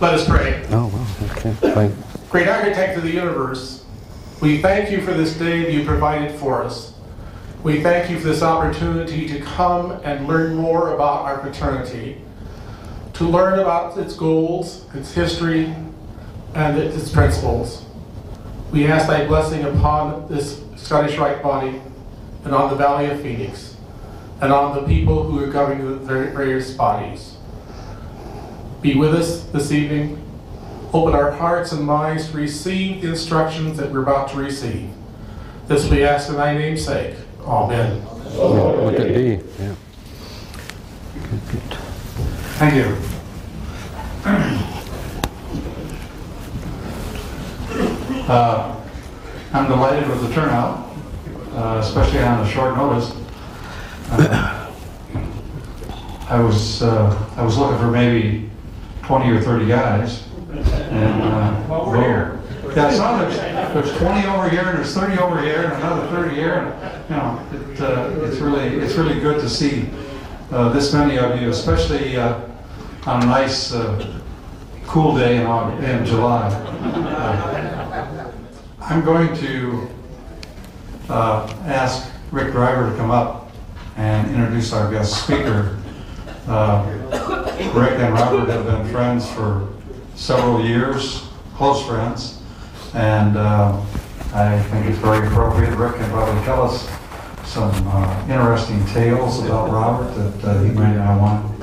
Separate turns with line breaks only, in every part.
Let us pray.
Oh, well, okay, fine.
Great architect of the universe, we thank you for this day you provided for us. We thank you for this opportunity to come and learn more about our fraternity, to learn about its goals, its history, and its principles. We ask thy blessing upon this Scottish Rite body and on the Valley of Phoenix and on the people who are governing the various bodies. Be with us this evening. Open our hearts and minds to receive the instructions that we're about to receive. This we ask in thy name's sake. Amen.
Let it be. Yeah. Good.
Thank you. I'm delighted with the turnout, especially on the short notice. I was looking for maybe 20 or 30 guys, and
over here.
Yeah, so there's 20 over here, and there's 30 over here, and another 30 here. And, you know, it's really good to see this many of you, especially on a nice cool day in July. I'm going to ask Rick Driver to come up and introduce our guest speaker. Rick and Robert have been friends for several years, close friends. And I think it's very appropriate. Rick can probably tell us some interesting tales about Robert that he might not want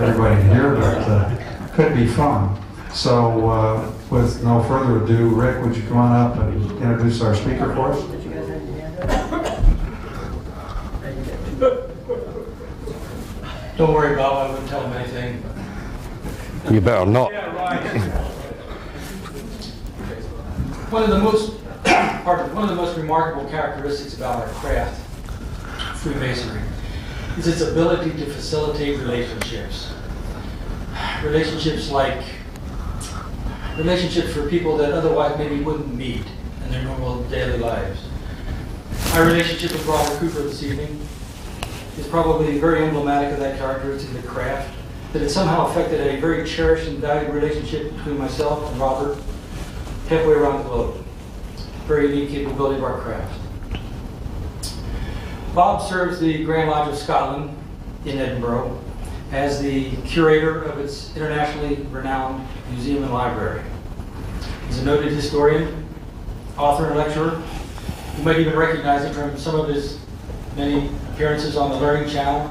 everybody to hear, but could be fun. So with no further ado, Rick, would you come on up and introduce our speaker for us?
Don't worry, Bob, I wouldn't tell him anything.
You better not.
Yeah, right. One of the most remarkable characteristics about our craft, Freemasonry, is its ability to facilitate relationships. Relationships for people that otherwise maybe wouldn't meet in their normal daily lives. Our relationship with Robert Cooper this evening is probably very emblematic of that characteristic of the craft, that it somehow affected a very cherished and valued relationship between myself and Robert halfway around the globe. Very unique capability of our craft. Bob serves the Grand Lodge of Scotland in Edinburgh as the curator of its internationally renowned museum and library. He's a noted historian, author, and lecturer. You might even recognize him from some of his many appearances on the Learning Channel,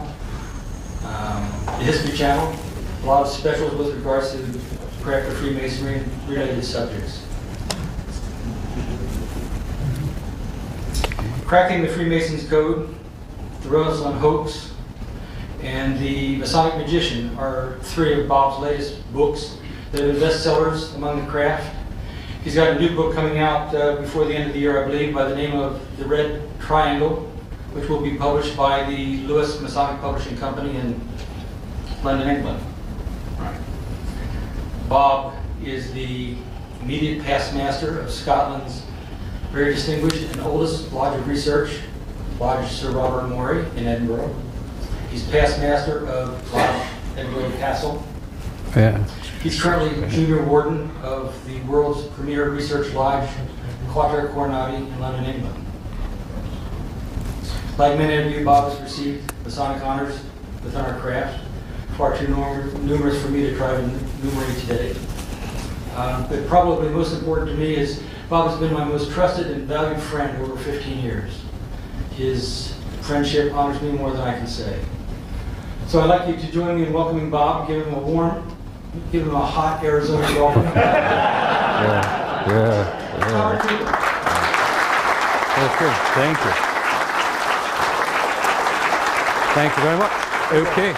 the History Channel, a lot of specials with regards to the craft of Freemasonry and related subjects. Cracking the Freemasons' Code, The Renaissance Hoax, and The Masonic Magician are three of Bob's latest books that have been bestsellers among the craft. He's got a new book coming out before the end of the year, I believe, by the name of The Red Triangle, which will be published by the Lewis Masonic Publishing Company in London, England. Bob is the immediate past master of Scotland's very distinguished and oldest lodge of research, Lodge Sir Robert Morey in Edinburgh. He's past master of Lodge Edinburgh Castle.
Yeah.
He's currently junior warden of the world's premier research lodge, Quater Coronati in London, England. Like many of you, Bob has received Masonic honors within our craft, far too numerous for me to try to enumerate today. But probably most important to me is Bob has been my most trusted and valued friend over 15 years. His friendship honors me more than I can say. So I'd like you to join me in welcoming Bob, give him a hot Arizona welcome.
Yeah. That's good. Thank you. Thank you very much. Okay.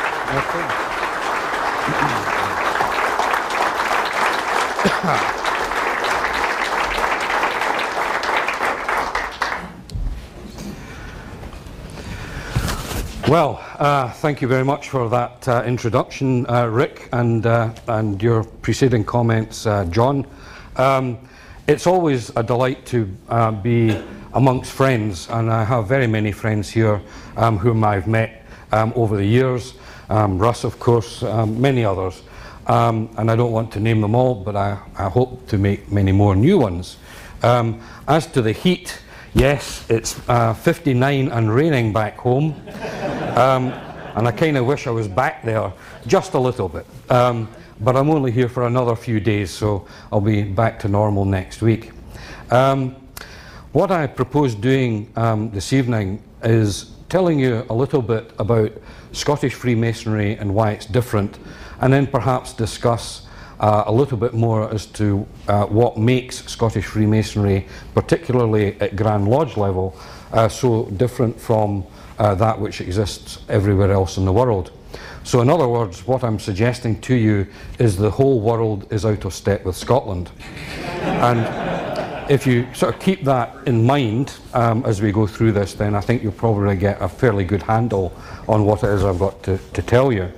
Well, thank you very much for that introduction, Rick, and your preceding comments, John. It's always a delight to be amongst friends, and I have very many friends here whom I've met over the years. Russ, of course, many others. and I don't want to name them all, but I hope to make many more new ones. As to the heat, yes, it's 59 and raining back home, and I kind of wish I was back there just a little bit. But I'm only here for another few days, so I'll be back to normal next week. What I propose doing this evening is telling you a little bit about Scottish Freemasonry and why it's different, and then perhaps discuss a little bit more as to what makes Scottish Freemasonry, particularly at Grand Lodge level, so different from that which exists everywhere else in the world. So in other words, what I'm suggesting to you is the whole world is out of step with Scotland. And if you sort of keep that in mind as we go through this, then I think you'll probably get a fairly good handle on what it is I've got to tell you.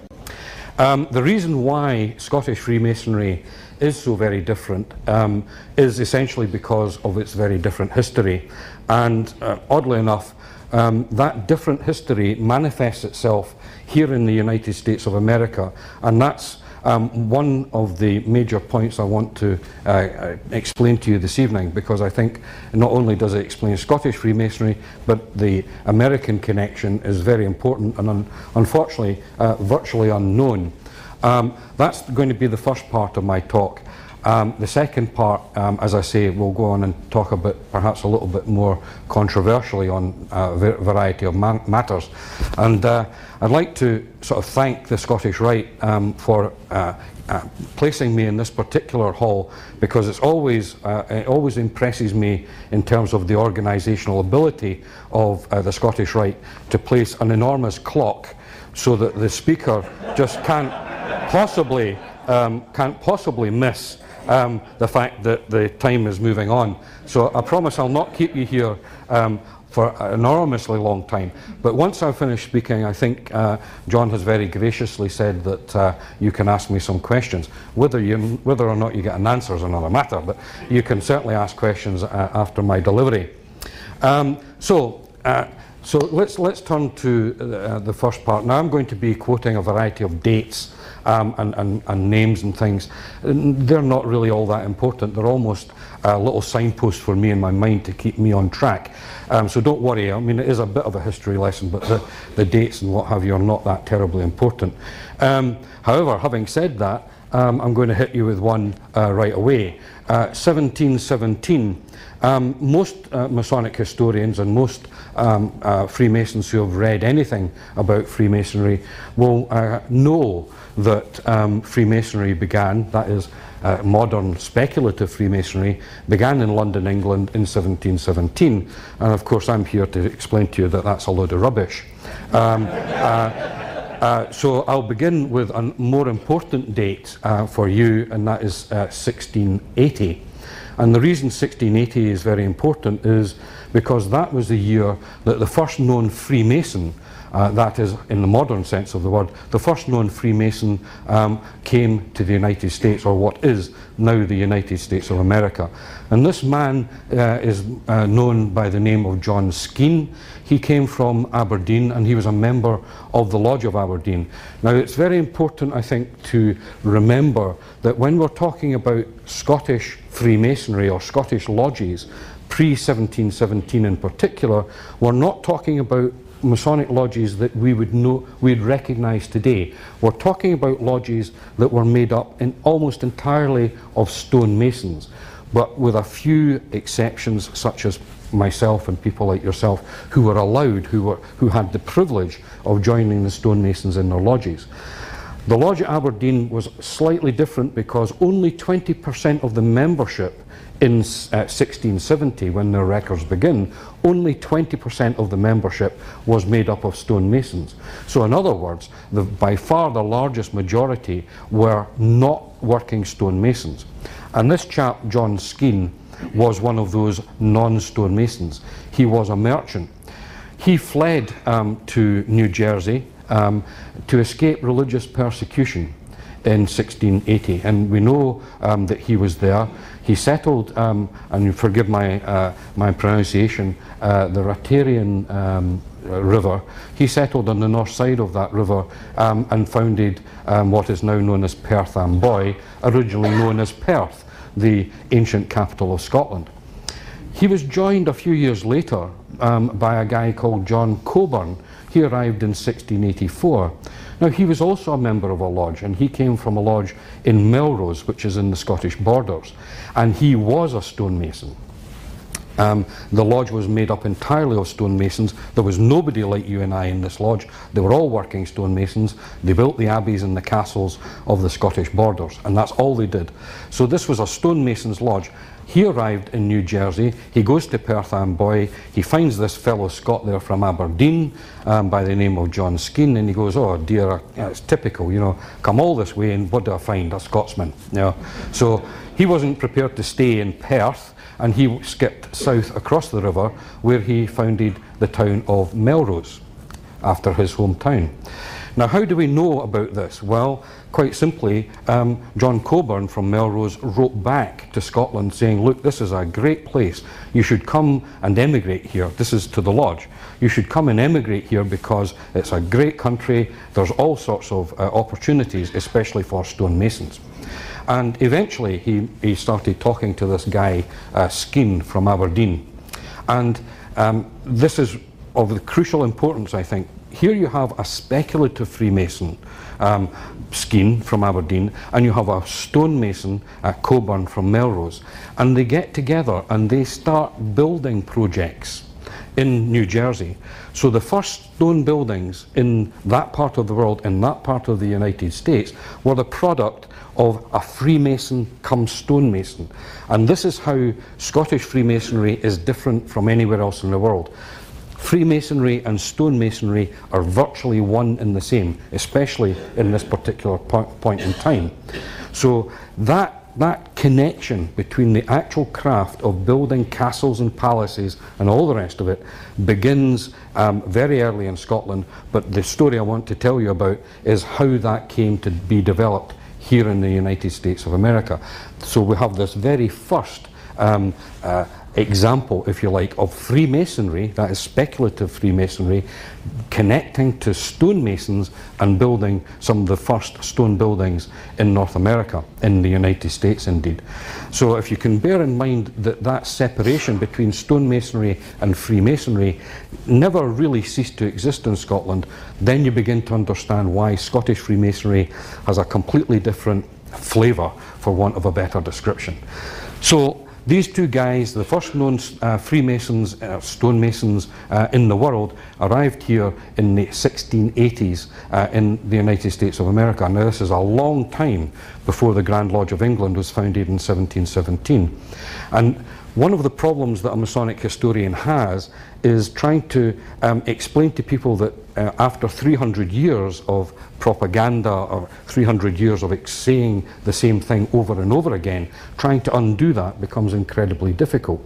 The reason why Scottish Freemasonry is so very different is essentially because of its very different history. And oddly enough, that different history manifests itself here in the United States of America, and that's one of the major points I want to explain to you this evening, because I think not only does it explain Scottish Freemasonry, but the American connection is very important and unfortunately virtually unknown. That's going to be the first part of my talk. The second part, as I say, we'll go on and talk about perhaps a little bit more controversially on a variety of matters. And I'd like to sort of thank the Scottish Rite for placing me in this particular hall, because it always impresses me in terms of the organisational ability of the Scottish Rite to place an enormous clock so that the speaker just can't possibly miss the fact that the time is moving on. So I promise I'll not keep you here for an enormously long time. But once I've finished speaking, I think John has very graciously said that you can ask me some questions. Whether or not you get an answer is another matter, but you can certainly ask questions after my delivery. So let's turn to the first part. Now I'm going to be quoting a variety of dates and names and things. They're not really all that important. They're almost little signposts for me in my mind to keep me on track. So don't worry, I mean, it is a bit of a history lesson, but the dates and what have you are not that terribly important. However, having said that, I'm going to hit you with one right away. 1717. Most Masonic historians and most Freemasons who have read anything about Freemasonry will know that Freemasonry began, that is modern speculative Freemasonry, began in London, England in 1717. And of course I'm here to explain to you that that's a load of rubbish. So I'll begin with a more important date for you, and that is 1680. And the reason 1680 is very important is because that was the year that the first known Freemason, that is in the modern sense of the word, the first known Freemason came to the United States, or what is now the United States of America. And this man is known by the name of John Skene. He came from Aberdeen, and he was a member of the Lodge of Aberdeen. Now it's very important, I think, to remember that when we're talking about Scottish Freemasonry or Scottish lodges, pre-1717 in particular, we're not talking about Masonic lodges that we would know, we'd recognise today. We're talking about lodges that were made up almost entirely of stonemasons, but with a few exceptions, such as myself and people like yourself, who were allowed, who had the privilege of joining the stonemasons in their lodges. The Lodge at Aberdeen was slightly different because only 20% of the membership in 1670, when their records begin, only 20% of the membership was made up of stonemasons. So in other words, by far the largest majority were not working stonemasons. And this chap, John Skene, was one of those non-stonemasons. He was a merchant. He fled to New Jersey to escape religious persecution in 1680, and we know that he was there. He settled, and forgive my pronunciation, the Rotarian river, he settled on the north side of that river and founded what is now known as Perth Amboy, originally known as Perth, the ancient capital of Scotland. He was joined a few years later by a guy called John Coburn. He arrived in 1684. Now, he was also a member of a lodge, and he came from a lodge in Melrose, which is in the Scottish borders, and he was a stonemason. The lodge was made up entirely of stonemasons. There was nobody like you and I in this lodge. They were all working stonemasons. They built the abbeys and the castles of the Scottish borders, and that's all they did. So this was a stonemason's lodge. He arrived in New Jersey. He goes to Perth Amboy. He finds this fellow Scot there from Aberdeen by the name of John Skene, and he goes, oh dear, it's typical, you know, come all this way and what do I find? A Scotsman. You know? So he wasn't prepared to stay in Perth, and he skipped south across the river where he founded the town of Melrose after his hometown. Now, how do we know about this? Well, quite simply, John Coburn from Melrose wrote back to Scotland saying, look, this is a great place. You should come and emigrate here. This is to the lodge. You should come and emigrate here because it's a great country. There's all sorts of opportunities, especially for stonemasons. And eventually he started talking to this guy, Skene from Aberdeen. And this is of the crucial importance, I think. Here you have a speculative Freemason, Skene from Aberdeen, and you have a stonemason, Coburn from Melrose. And they get together and they start building projects in New Jersey. So the first stone buildings in that part of the world, in that part of the United States, were the product of a Freemason come stonemason. And this is how Scottish Freemasonry is different from anywhere else in the world. Freemasonry and stonemasonry are virtually one and the same, especially in this particular point in time. So that connection between the actual craft of building castles and palaces and all the rest of it begins very early in Scotland, but the story I want to tell you about is how that came to be developed here in the United States of America. So we have this very first example, if you like, of Freemasonry, that is speculative Freemasonry, connecting to stonemasons and building some of the first stone buildings in North America, in the United States indeed. So if you can bear in mind that that separation between stonemasonry and Freemasonry never really ceased to exist in Scotland, then you begin to understand why Scottish Freemasonry has a completely different flavour, for want of a better description. So these two guys, the first known Freemasons, stonemasons in the world, arrived here in the 1680s in the United States of America. Now this is a long time before the Grand Lodge of England was founded in 1717. And one of the problems that a Masonic historian has is trying to explain to people that after 300 years of propaganda or 300 years of saying the same thing over and over again, trying to undo that becomes incredibly difficult.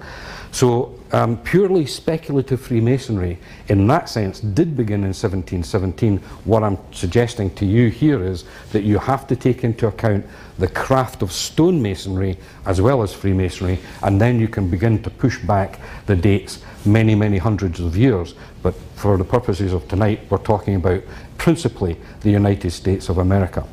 So purely speculative Freemasonry in that sense did begin in 1717. What I'm suggesting to you here is that you have to take into account the craft of stonemasonry as well as Freemasonry, and then you can begin to push back the dates many, many hundreds of years. But for the purposes of tonight, we're talking about principally the United States of America.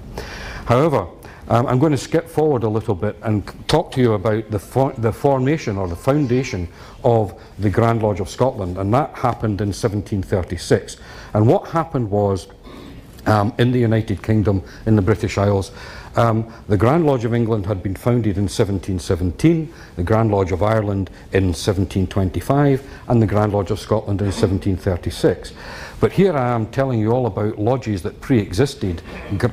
However, I'm going to skip forward a little bit and talk to you about the formation or the foundation of the Grand Lodge of Scotland, and that happened in 1736. And what happened was, in the United Kingdom, in the British Isles, the Grand Lodge of England had been founded in 1717, the Grand Lodge of Ireland in 1725, and the Grand Lodge of Scotland in 1736. But here I am telling you all about lodges that pre-existed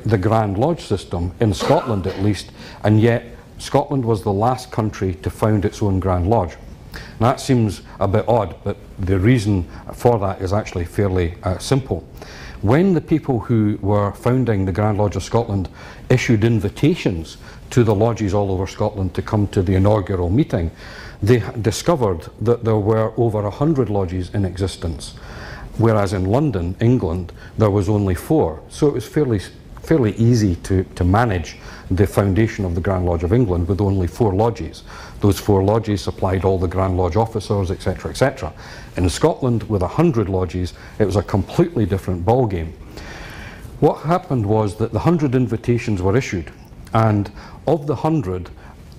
the Grand Lodge system, in Scotland at least, and yet Scotland was the last country to found its own Grand Lodge. And that seems a bit odd, but the reason for that is actually fairly simple. When the people who were founding the Grand Lodge of Scotland issued invitations to the lodges all over Scotland to come to the inaugural meeting, they discovered that there were over 100 lodges in existence, whereas in London, England, there was only 4. So it was fairly easy to manage the foundation of the Grand Lodge of England with only 4 lodges. Those 4 lodges supplied all the Grand Lodge officers, etc., etc. In Scotland, with 100 lodges, it was a completely different ballgame. What happened was that the 100 invitations were issued, and of the 100,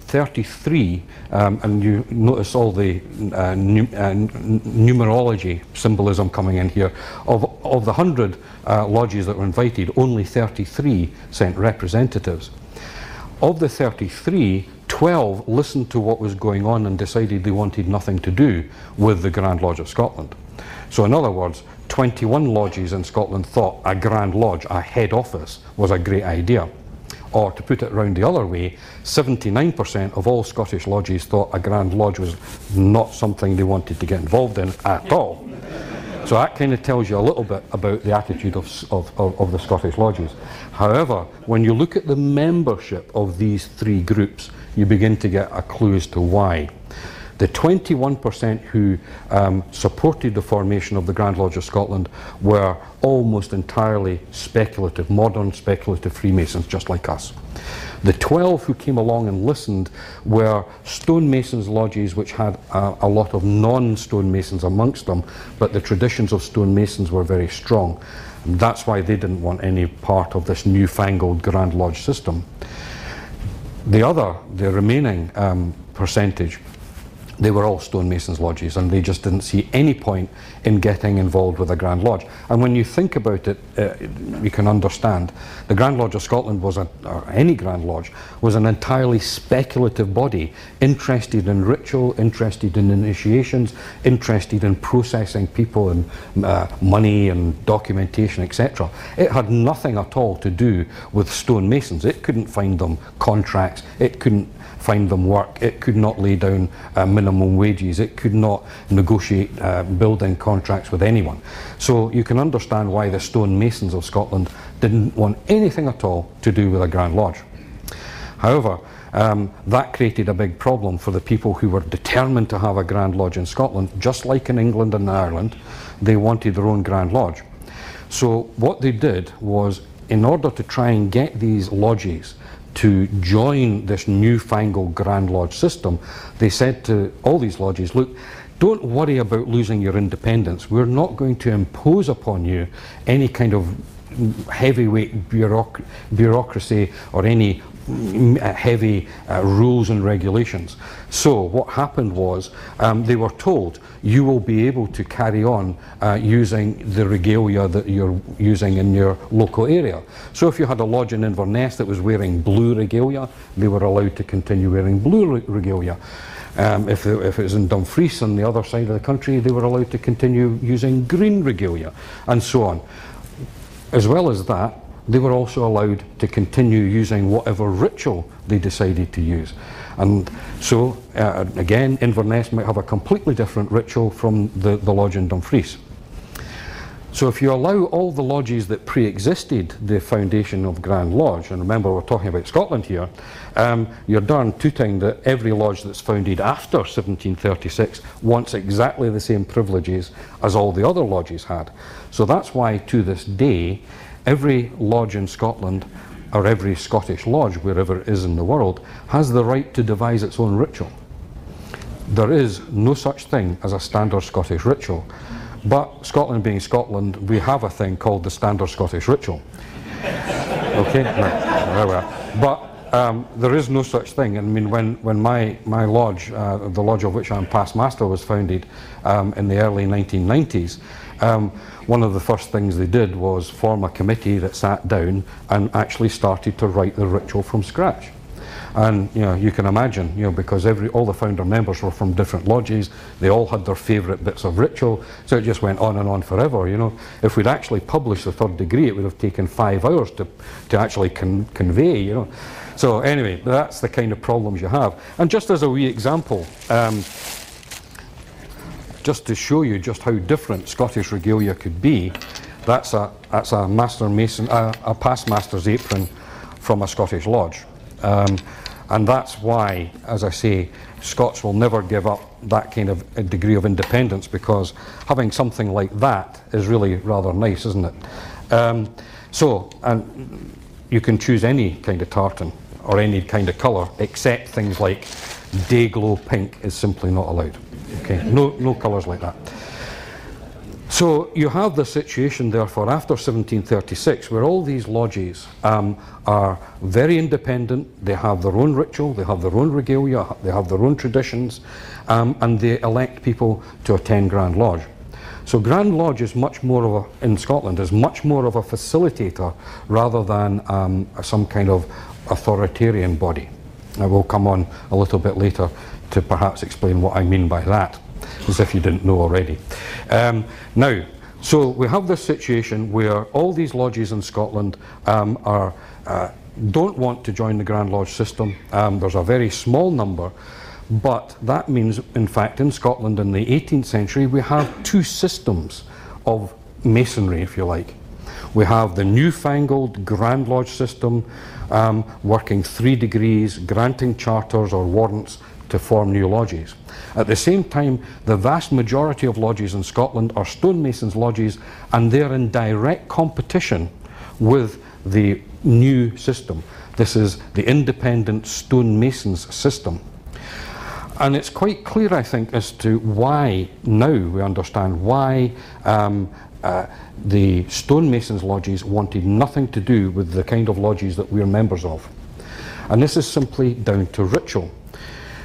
33, and you notice all the numerology symbolism coming in here, of the 100 lodges that were invited, only 33 sent representatives. Of the 33, 12 listened to what was going on and decided they wanted nothing to do with the Grand Lodge of Scotland. So in other words, 21 lodges in Scotland thought a Grand Lodge, a head office, was a great idea. Or to put it round the other way, 79% of all Scottish lodges thought a Grand Lodge was not something they wanted to get involved in at all. So that kind of tells you a little bit about the attitude of the Scottish lodges. However, when you look at the membership of these 3 groups, you begin to get a clue as to why. The 21% who supported the formation of the Grand Lodge of Scotland were almost entirely speculative, modern speculative Freemasons, just like us. The 12 who came along and listened were stonemasons lodges which had a lot of non-stonemasons amongst them, but the traditions of stonemasons were very strong. And that's why they didn't want any part of this newfangled Grand Lodge system. The remaining percentage, they were all stonemasons lodges, and they just didn't see any point in getting involved with a Grand Lodge. And when you think about it, you can understand the Grand Lodge of Scotland was, or any Grand Lodge, was an entirely speculative body, interested in ritual, interested in initiations, interested in processing people and money and documentation, etc. It had nothing at all to do with stonemasons. It couldn't find them contracts, it couldn't find them work, it could not lay down minimum wages, it could not negotiate building contracts with anyone. So you can understand why the stonemasons of Scotland didn't want anything at all to do with a Grand Lodge. However, that created a big problem for the people who were determined to have a Grand Lodge in Scotland. Just like in England and Ireland, they wanted their own Grand Lodge. So what they did was, in order to try and get these lodges to join this newfangled Grand Lodge system, they said to all these lodges, look, don't worry about losing your independence. We're not going to impose upon you any kind of heavyweight bureaucracy or any heavy rules and regulations. So what happened was they were told, you will be able to carry on using the regalia that you're using in your local area. So if you had a lodge in Inverness that was wearing blue regalia, they were allowed to continue wearing blue regalia. If it was in Dumfries on the other side of the country, they were allowed to continue using green regalia, and so on. As well as that, they were also allowed to continue using whatever ritual they decided to use. And so, again, Inverness might have a completely different ritual from the lodge in Dumfries. So if you allow all the lodges that pre-existed the foundation of Grand Lodge, and remember we're talking about Scotland here, you're darn tooting that every lodge that's founded after 1736 wants exactly the same privileges as all the other lodges had. So that's why, to this day, every lodge in Scotland, or every Scottish lodge, wherever it is in the world, has the right to devise its own ritual. There is no such thing as a standard Scottish ritual. But Scotland being Scotland, we have a thing called the standard Scottish ritual. Okay? There we are. But there is no such thing. I mean, when my lodge, the lodge of which I'm past master, was founded in the early 1990s, one of the first things they did was form a committee that sat down and actually started to write the ritual from scratch. And you can imagine, because all the founder members were from different lodges, they all had their favourite bits of ritual, so it just went on and on forever. If we'd actually published the third degree, it would have taken 5 hours to actually convey. So anyway, that's the kind of problems you have. And just as a wee example, just to show you just how different Scottish regalia could be, that's a master mason, a past master's apron from a Scottish lodge. And that's why, as I say, Scots will never give up that kind of a degree of independence, because having something like that is really rather nice, isn't it? And you can choose any kind of tartan or any kind of colour, except things like day glow pink is simply not allowed. Okay, no colours like that. So you have the situation, therefore, after 1736, where all these lodges are very independent. They have their own ritual, they have their own regalia, they have their own traditions, and they elect people to attend Grand Lodge. So Grand Lodge is much more of a, in Scotland, is much more of a facilitator rather than some kind of authoritarian body. I will come on a little bit later to perhaps explain what I mean by that, as if you didn't know already. Now, so we have this situation where all these lodges in Scotland don't want to join the Grand Lodge system. There's a very small number, but that means, in fact, in Scotland in the 18th century, we have two systems of masonry, if you like. We have the newfangled Grand Lodge system, working 3 degrees, granting charters or warrants to form new lodges. At the same time, the vast majority of lodges in Scotland are stonemasons lodges, and they're in direct competition with the new system. This is the independent stonemasons system. And it's quite clear, I think, as to why now we understand why the stonemasons lodges wanted nothing to do with the kind of lodges that we're members of. And this is simply down to ritual.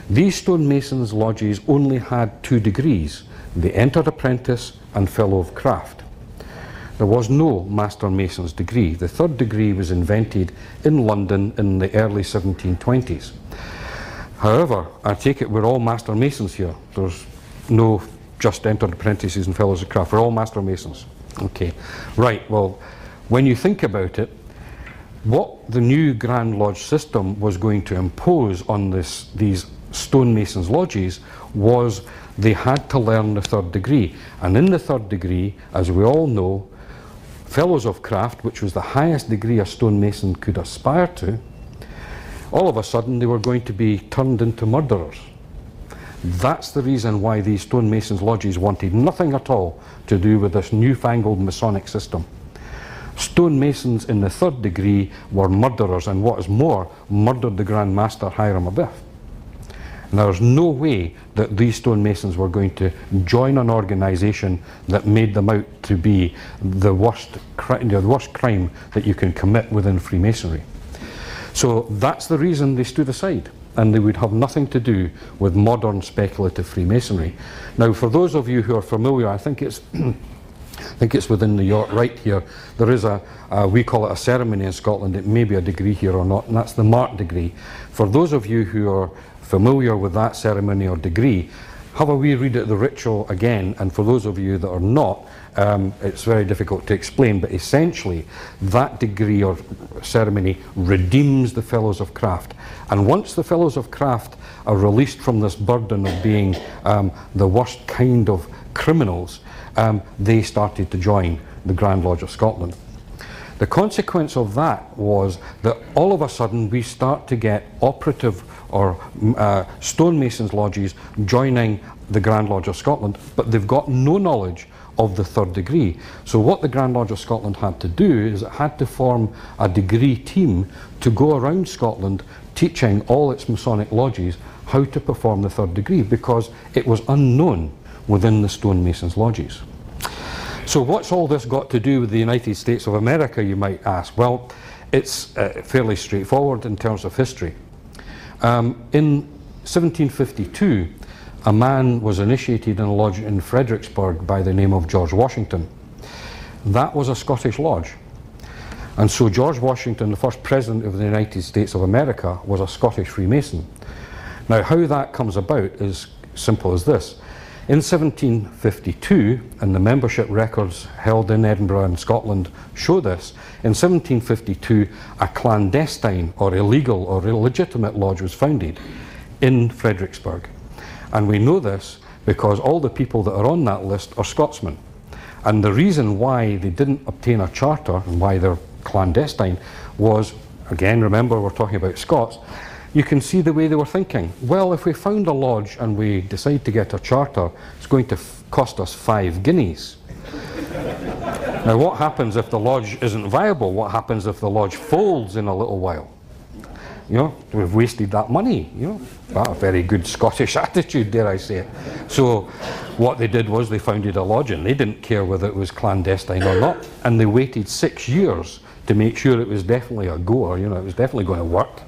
These stonemasons lodges only had 2 degrees, the entered apprentice and fellow of craft. There was no master mason's degree. The 3rd degree was invented in London in the early 1720s. However, I take it we're all master masons here. There's no just entered apprentices and fellows of craft. We're all master masons. Okay, right, well, when you think about it, what the new Grand Lodge system was going to impose on these stonemasons lodges was they had to learn the 3rd degree. And in the 3rd degree, as we all know, fellows of craft, which was the highest degree a stonemason could aspire to, all of a sudden they were going to be turned into murderers. That's the reason why these stonemasons lodges wanted nothing at all to do with this newfangled Masonic system. Stonemasons in the 3rd degree were murderers, and what is more, murdered the Grand Master Hiram Abiff. And there's no way that these stonemasons were going to join an organisation that made them out to be the worst crime that you can commit within Freemasonry. So that's the reason they stood aside, and they would have nothing to do with modern speculative Freemasonry. Now, for those of you who are familiar, I think it's within the York Rite here, there is we call it a ceremony in Scotland. It may be a degree here or not, and that's the Mark degree. For those of you who are familiar with that ceremony or degree, have a wee read at the ritual again, and for those of you that are not, it's very difficult to explain, but essentially that degree or ceremony redeems the fellows of craft. And once the fellows of craft are released from this burden of being the worst kind of criminals, they started to join the Grand Lodge of Scotland. The consequence of that was that all of a sudden we start to get operative or stonemasons lodges joining the Grand Lodge of Scotland, but they've got no knowledge of the 3rd degree. So what the Grand Lodge of Scotland had to do is it had to form a degree team to go around Scotland teaching all its Masonic lodges how to perform the 3rd degree, because it was unknown within the stonemasons lodges. So what's all this got to do with the United States of America, you might ask? Well, it's fairly straightforward in terms of history. In 1752, a man was initiated in a lodge in Fredericksburg by the name of George Washington. That was a Scottish lodge. And so George Washington, the first president of the United States of America, was a Scottish Freemason. Now, how that comes about is simple as this. In 1752, and the membership records held in Edinburgh and Scotland show this, in 1752 a clandestine or illegal or illegitimate lodge was founded in Fredericksburg. And we know this because all the people that are on that list are Scotsmen. And the reason why they didn't obtain a charter and why they're clandestine was, again, remember we're talking about Scots, you can see the way they were thinking. Well, if we found a lodge and we decide to get a charter, it's going to cost us 5 guineas. Now, what happens if the lodge isn't viable? What happens if the lodge folds in a little while? you know, we've wasted that money, you know. That's a very good Scottish attitude, dare I say it. So what they did was they founded a lodge, and they didn't care whether it was clandestine or not, and they waited 6 years to make sure it was definitely a goer, you know, it was definitely going to work.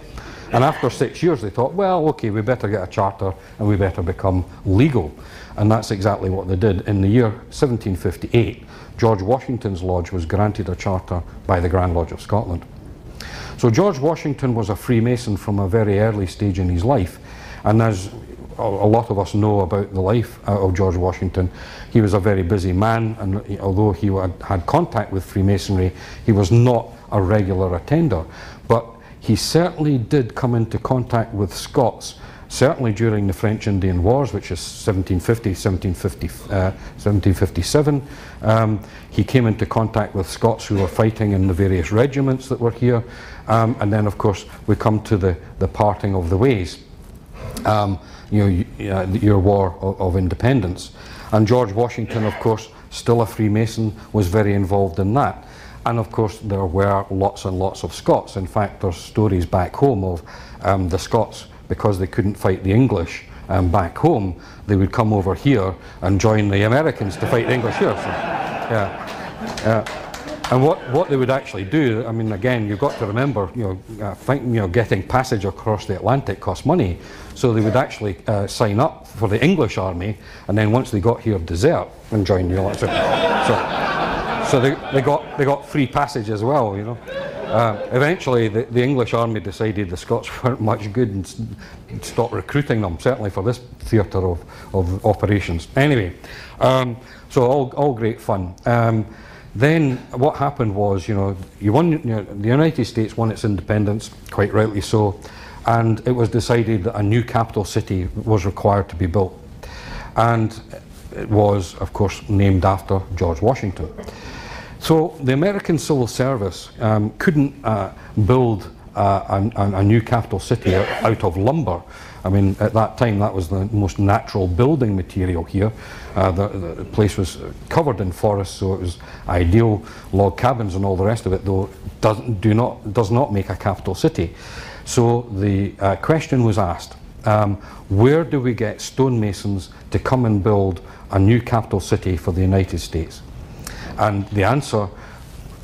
And after 6 years they thought, well, okay, we better get a charter and we better become legal. And that's exactly what they did. In the year 1758, George Washington's lodge was granted a charter by the Grand Lodge of Scotland. So George Washington was a Freemason from a very early stage in his life, and as a lot of us know about the life of George Washington, he was a very busy man, and although he had contact with Freemasonry, he was not a regular attender. But he certainly did come into contact with Scots, certainly during the French Indian Wars, which is 1750, 1757. He came into contact with Scots who were fighting in the various regiments that were here. And then, of course, we come to the parting of the ways, your war of independence. And George Washington, of course, still a Freemason, was very involved in that. And of course there were lots and lots of Scots. In fact, there's stories back home of the Scots, because they couldn't fight the English back home, they would come over here and join the Americans to fight the English here. So, and what they would actually do, I mean, again, you've got to remember, getting passage across the Atlantic cost money. So they would actually sign up for the English army, and then once they got here, desert and join the Alliance. So they got free passage as well, you know. Eventually, the English army decided the Scots weren't much good and stopped recruiting them, certainly for this theatre of operations. Anyway, so all great fun. Then what happened was, the United States won its independence, quite rightly so, and it was decided that a new capital city was required to be built. And it was, of course, named after George Washington. So the American Civil Service couldn't build a new capital city out of lumber. I mean, at that time, that was the most natural building material here. The place was covered in forests, so it was ideal. Log cabins and all the rest of it, though, does not make a capital city. So the question was asked, where do we get stonemasons to come and build a new capital city for the United States? And the answer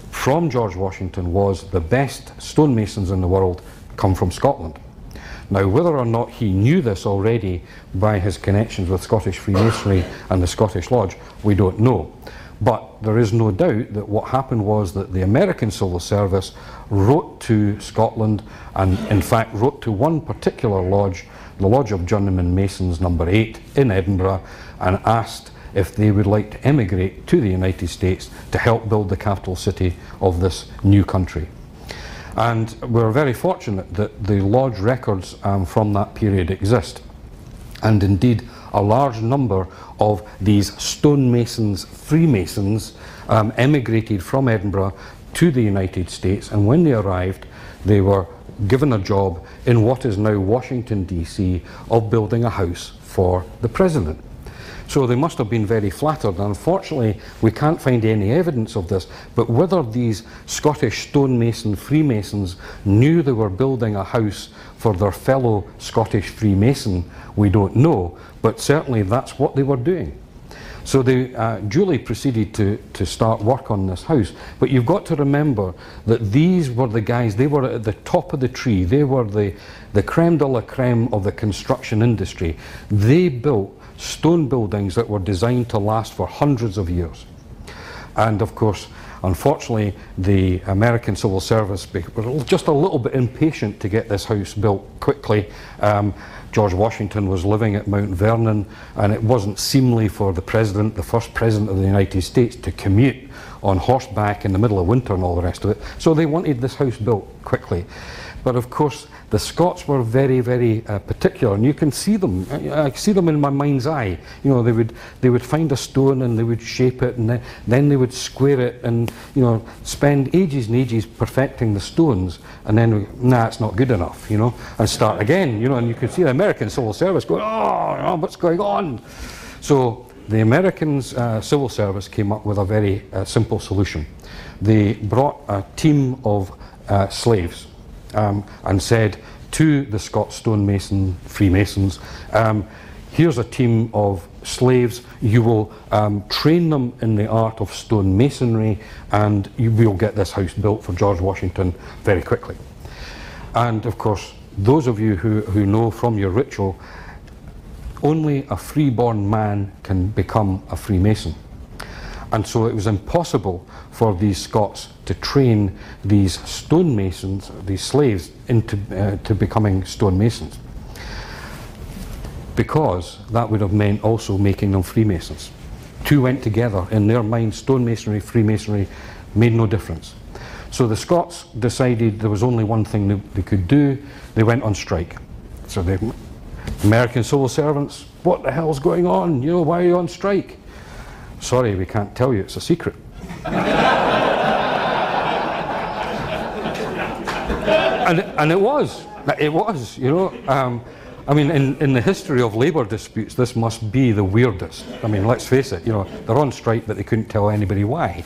from George Washington was the best stonemasons in the world come from Scotland. Now, whether or not he knew this already by his connections with Scottish Freemasonry and the Scottish Lodge, we don't know. But there is no doubt that what happened was that the American Civil Service wrote to Scotland, and in fact wrote to one particular lodge, the Lodge of Journeyman Masons No. 8 in Edinburgh, and asked if they would like to emigrate to the United States to help build the capital city of this new country. And we're very fortunate that the lodge records from that period exist. And indeed, a large number of these stonemasons, Freemasons, emigrated from Edinburgh to the United States, and when they arrived, they were given a job in what is now Washington, D.C., of building a house for the president. So they must have been very flattered. Unfortunately, we can't find any evidence of this, but whether these Scottish stonemason Freemasons knew they were building a house for their fellow Scottish Freemason, we don't know, but certainly that's what they were doing. So they duly proceeded to start work on this house. But you've got to remember that these were the guys, they were at the top of the tree, they were the creme de la creme of the construction industry. They built stone buildings that were designed to last for hundreds of years. And of course, unfortunately, the American Civil Service were just a little bit impatient to get this house built quickly. George Washington was living at Mount Vernon, and it wasn't seemly for the president, the first president of the United States, to commute on horseback in the middle of winter and all the rest of it. So they wanted this house built quickly. But of course, the Scots were very, very particular, and you can see them. I see them in my mind's eye. You know, they would find a stone and they would shape it, and then they would square it, and spend ages and ages perfecting the stones, and then nah, it's not good enough, and start again, and you could see the American Civil Service going, oh, what's going on? So the American Civil Service came up with a very simple solution. They brought a team of slaves. And said to the Scots stonemason Freemasons, here's a team of slaves. You will train them in the art of stonemasonry, and you will get this house built for George Washington very quickly. And of course, those of you who know from your ritual, only a freeborn man can become a Freemason. And so it was impossible for these Scots to train these stonemasons, these slaves, into to becoming stonemasons, because that would have meant also making them Freemasons. Two went together. In their mind, stonemasonry, Freemasonry made no difference. So the Scots decided there was only one thing they could do. They went on strike. So the American civil servants, what the hell's going on? You know, why are you on strike? Sorry, we can't tell you, it's a secret. and it was, you know. I mean, in the history of labour disputes, this must be the weirdest. I mean, let's face it, you know, they're on strike, but they couldn't tell anybody why.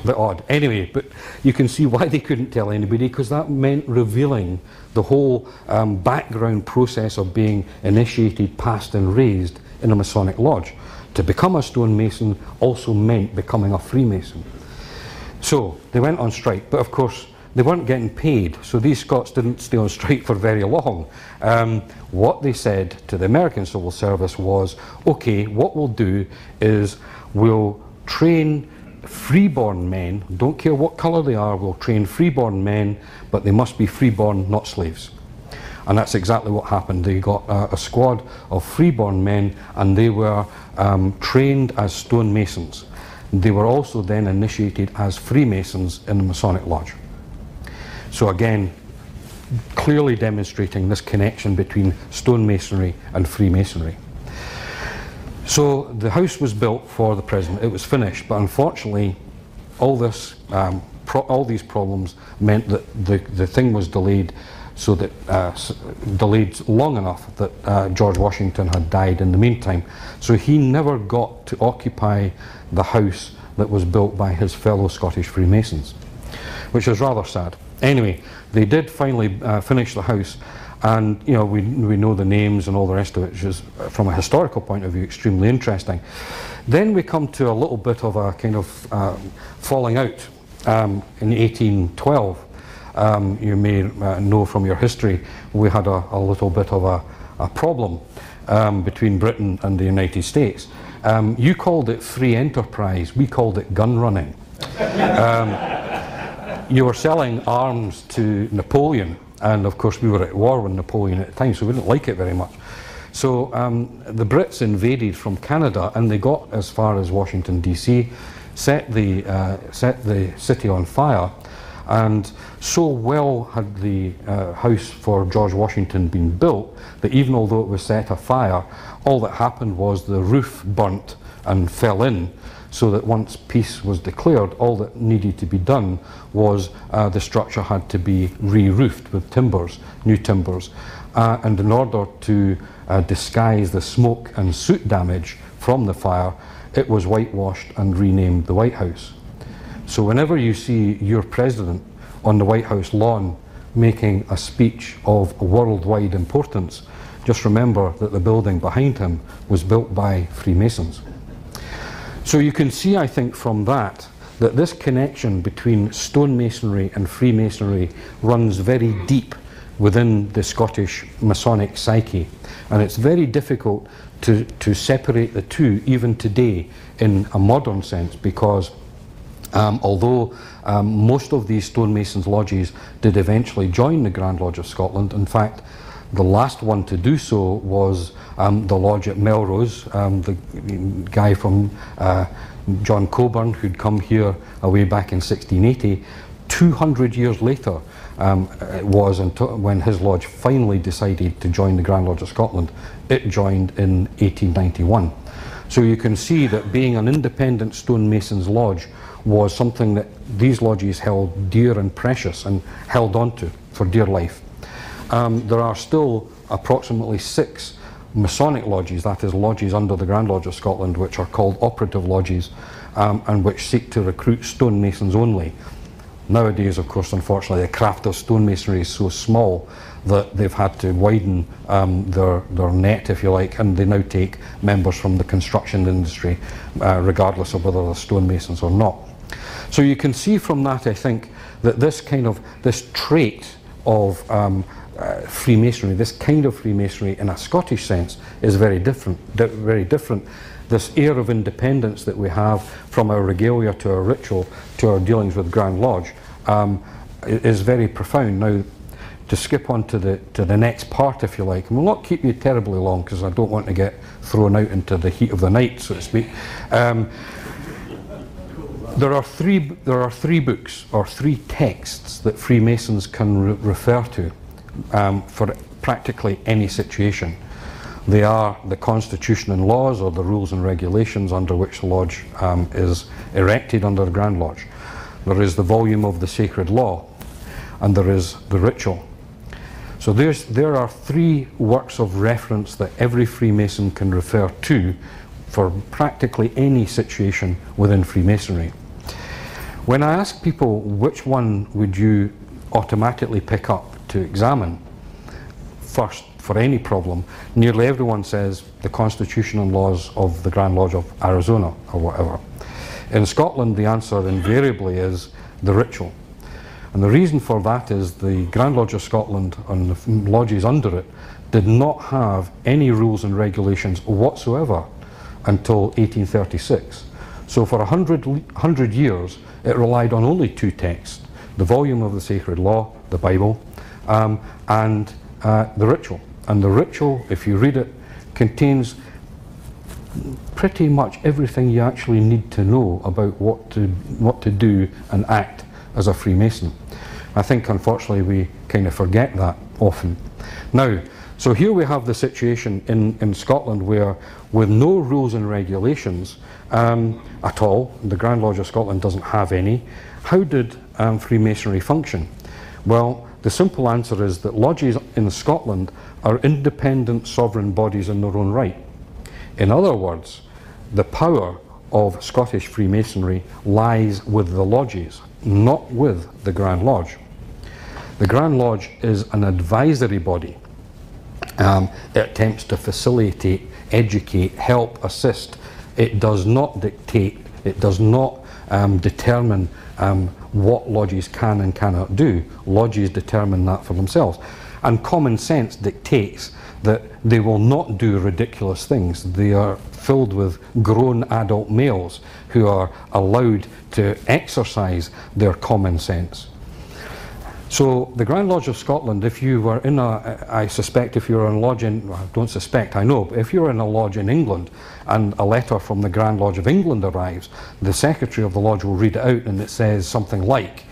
A bit odd. Anyway, but you can see why they couldn't tell anybody, because that meant revealing the whole background process of being initiated, passed and raised in a Masonic lodge. To become a stonemason also meant becoming a Freemason. So they went on strike, but of course they weren't getting paid, so these Scots didn't stay on strike for very long. What they said to the American civil service was, okay, what we'll do is we'll train freeborn men, don't care what colour they are, we'll train freeborn men, but they must be freeborn, not slaves. And that's exactly what happened. They got a squad of freeborn men, and they were trained as stonemasons. They were also then initiated as Freemasons in the Masonic Lodge. So again, clearly demonstrating this connection between stonemasonry and Freemasonry. So the house was built for the president. It was finished, but unfortunately, all these problems meant that the thing was delayed, so that delayed long enough that George Washington had died in the meantime. So he never got to occupy the house that was built by his fellow Scottish Freemasons, which is rather sad. Anyway, they did finally finish the house, and you know, we know the names and all the rest of it, which is, from a historical point of view, extremely interesting. Then we come to a little bit of a kind of falling out in 1812. You may know from your history, we had a little bit of a problem between Britain and the United States. You called it free enterprise, we called it gun running. You were selling arms to Napoleon, and of course we were at war with Napoleon at the time, so we didn't like it very much. So the Brits invaded from Canada, and they got as far as Washington DC, set the city on fire, and so well had the house for George Washington been built that even although it was set afire, all that happened was the roof burnt and fell in, so that once peace was declared, all that needed to be done was the structure had to be re-roofed with timbers, new timbers, and in order to disguise the smoke and soot damage from the fire, it was whitewashed and renamed the White House. So whenever you see your president on the White House lawn making a speech of worldwide importance, just remember that the building behind him was built by Freemasons. So you can see, I think, from that this connection between stonemasonry and Freemasonry runs very deep within the Scottish Masonic psyche, and it's very difficult to separate the two even today in a modern sense, because although most of these stonemasons lodges did eventually join the Grand Lodge of Scotland, in fact the last one to do so was the lodge at Melrose, the guy from John Coburn, who'd come here way back in 1680. 200 years later it was until when his lodge finally decided to join the Grand Lodge of Scotland. It joined in 1891. So you can see that being an independent stonemasons lodge was something that these lodges held dear and precious and held on to for dear life. There are still approximately 6 Masonic lodges, that is lodges under the Grand Lodge of Scotland, which are called operative lodges and which seek to recruit stonemasons only. Nowadays, of course, unfortunately, the craft of stonemasonry is so small that they've had to widen their net, if you like, and they now take members from the construction industry, regardless of whether they're stonemasons or not. So you can see from that, I think, that this trait of Freemasonry, this kind of Freemasonry in a Scottish sense, is very different. This air of independence that we have from our regalia to our ritual to our dealings with Grand Lodge is very profound. Now, to skip on to the next part, if you like, and we'll not keep you terribly long because I don't want to get thrown out into the heat of the night, so to speak. There are three books or three texts that Freemasons can refer to for practically any situation. They are the Constitution and laws, or the rules and regulations under which the Lodge is erected under the Grand Lodge. There is the volume of the Sacred Law, and there is the ritual. So there are three works of reference that every Freemason can refer to for practically any situation within Freemasonry. When I ask people which one would you automatically pick up to examine first for any problem, nearly everyone says the Constitution and laws of the Grand Lodge of Arizona or whatever. In Scotland, the answer invariably is the ritual. And the reason for that is the Grand Lodge of Scotland and the lodges under it did not have any rules and regulations whatsoever until 1836. So for 100 years, it relied on only two texts, the volume of the Sacred Law, the Bible, and the ritual. And the ritual, if you read it, contains pretty much everything you actually need to know about what to do and act as a Freemason. I think, unfortunately, we kind of forget that often. Now, so here we have the situation in Scotland where, with no rules and regulations at all, the Grand Lodge of Scotland doesn't have any, how did Freemasonry function? Well, the simple answer is that lodges in Scotland are independent sovereign bodies in their own right. In other words, the power of Scottish Freemasonry lies with the lodges, not with the Grand Lodge. The Grand Lodge is an advisory body. It attempts to facilitate, educate, help, assist. It does not dictate, it does not determine what lodges can and cannot do. Lodges determine that for themselves. And common sense dictates that they will not do ridiculous things. They are filled with grown adult males who are allowed to exercise their common sense. So the Grand Lodge of Scotland, if you were in I suspect if you were in a lodge in, well, I don't suspect, I know, but if you were in a lodge in England and a letter from the Grand Lodge of England arrives, the secretary of the lodge will read it out and it says something like,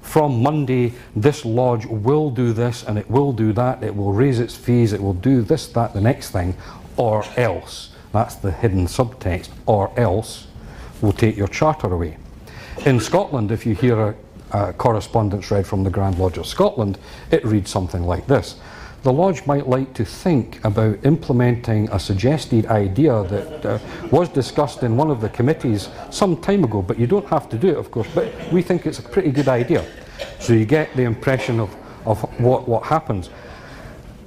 from Monday, this lodge will do this and it will do that, it will raise its fees, it will do this, that, the next thing, or else. That's the hidden subtext, or else we'll take your charter away. In Scotland, if you hear a correspondence read from the Grand Lodge of Scotland, it reads something like this. The lodge might like to think about implementing a suggested idea that was discussed in one of the committees some time ago, but you don't have to do it, of course, but we think it's a pretty good idea. So you get the impression of what happens.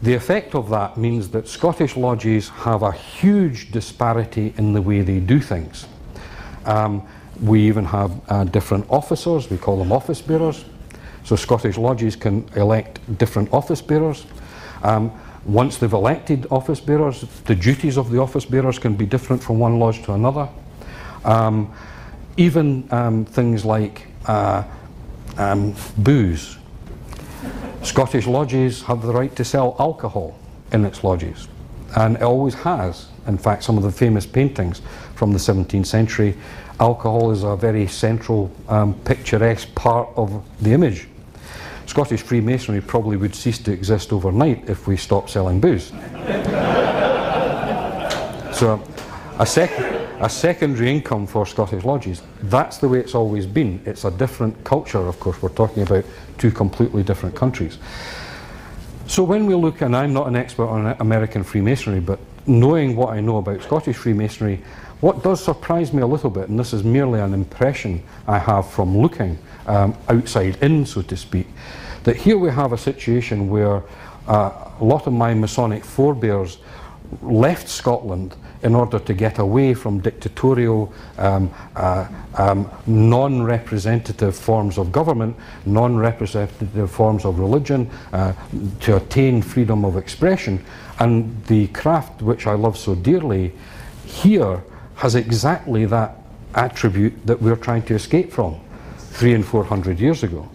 The effect of that means that Scottish lodges have a huge disparity in the way they do things. We even have different officers, we call them office bearers. So Scottish lodges can elect different office bearers. Once they've elected office bearers, the duties of the office bearers can be different from one lodge to another. Even things like booze. Scottish lodges have the right to sell alcohol in its lodges, and it always has. In fact, some of the famous paintings from the 17th century, alcohol is a very central, picturesque part of the image. Scottish Freemasonry probably would cease to exist overnight if we stopped selling booze. So a secondary income for Scottish lodges, that's the way it's always been. It's a different culture, of course. We're talking about two completely different countries. So when we look, and I'm not an expert on American Freemasonry, but knowing what I know about Scottish Freemasonry, what does surprise me a little bit, and this is merely an impression I have from looking outside in, so to speak, that here we have a situation where a lot of my Masonic forebears left Scotland in order to get away from dictatorial, non-representative forms of government, non-representative forms of religion, to attain freedom of expression. And the craft which I love so dearly here has exactly that attribute that we're trying to escape from 300 and 400 years ago.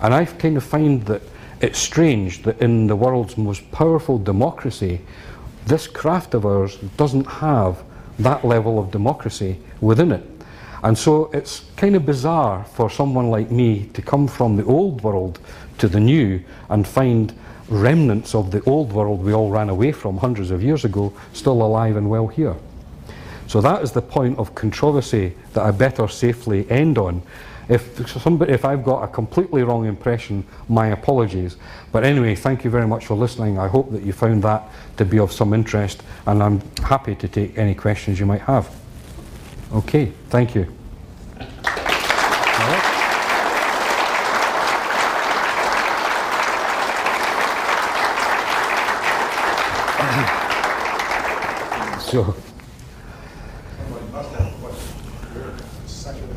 And I kind of find that it's strange that in the world's most powerful democracy, this craft of ours doesn't have that level of democracy within it. And so it's kind of bizarre for someone like me to come from the old world to the new and find remnants of the old world we all ran away from hundreds of years ago still alive and well here. So that is the point of controversy that I better safely end on. If I've got a completely wrong impression, my apologies. But anyway, thank you very much for listening. I hope that you found that to be of some interest, and I'm happy to take any questions you might have. Okay, thank you. So,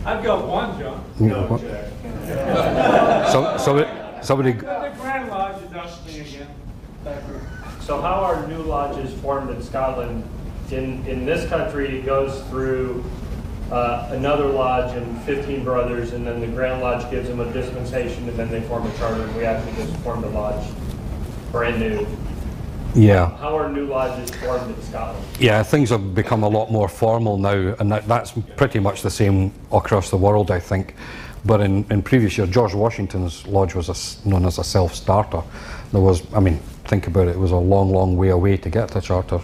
I've got one, John.
no, somebody.
The Grand Lodge addressed me again.
So how are new lodges formed in Scotland? In this country, it goes through another lodge and 15 brothers, and then the Grand Lodge gives them a dispensation, and then they form a charter, and we actually just formed a lodge, brand new.
Yeah.
How are new lodges formed in Scotland?
Yeah, things have become a lot more formal now, and that's pretty much the same across the world, I think. But in previous years, George Washington's lodge was known as a self-starter. There was, I mean, think about it, it was a long, long way away to get to charter,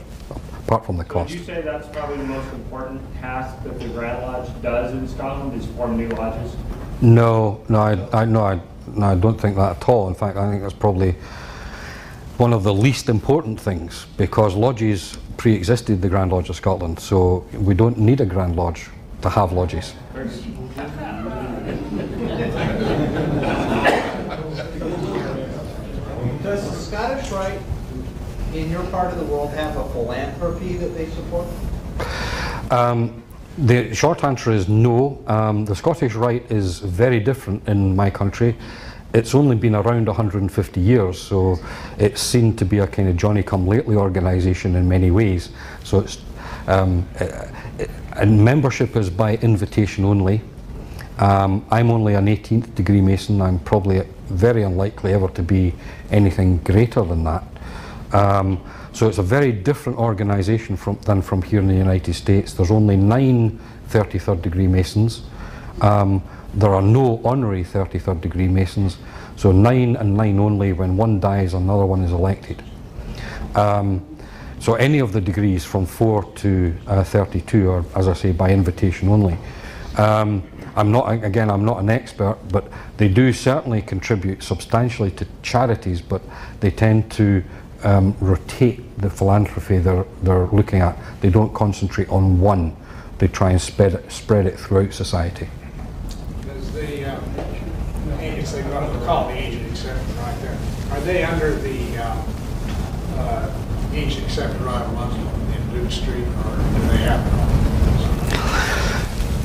apart from the cost.
Would you say that's probably the most important task that the Grand Lodge does in Scotland, is form new lodges?
No, I don't think that at all. In fact, I think that's probably one of the least important things, because lodges pre-existed the Grand Lodge of Scotland, so we don't need a Grand Lodge to have lodges.
Does the Scottish Rite in your part of the world have a philanthropy that they support?
The short answer is no. The Scottish Rite is very different in my country. It's only been around 150 years, so it's seen to be a kind of Johnny-come-lately organisation in many ways. So it's and membership is by invitation only. I'm only an 18th degree Mason. I'm probably very unlikely ever to be anything greater than that. So it's a very different organisation than from here in the United States. There's only 9 33rd degree Masons. There are no honorary 33rd degree Masons, so 9 and 9 only. When one dies, another one is elected. So any of the degrees from 4 to 32 are, as I say, by invitation only. I'm not an expert, but they do certainly contribute substantially to charities, but they tend to rotate the philanthropy they're looking at. They don't concentrate on one. They try and spread it throughout society.
Does the it's they call it the ancient accepted right there. Are they under the ancient accepted right of Muslim in Duke Street, or do they have it?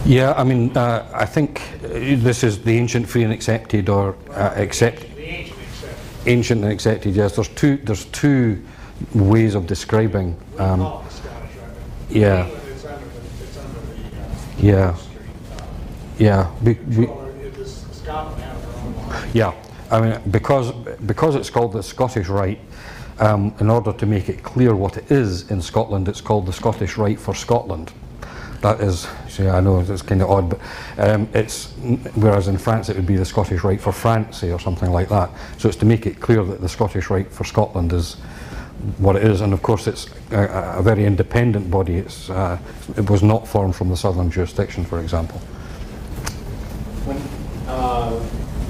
Yeah, I mean, I think this is the ancient, free and accepted, or accept.
The ancient accepted.
Ancient and accepted. Yes, there's two ways of describing.
We call it the Scottish Rite.
Yeah.
It's under the
Yeah.
Street.
Yeah.
Does Scotland have their own law?
Yeah. I mean, because it's called the Scottish Rite. In order to make it clear what it is in Scotland, it's called the Scottish Rite for Scotland. That is, see, I know it's kind of odd, but whereas in France it would be the Scottish Rite for France, say, or something like that. So it's to make it clear that the Scottish Rite for Scotland is what it is, and of course it's a very independent body. It was not formed from the Southern jurisdiction, for example.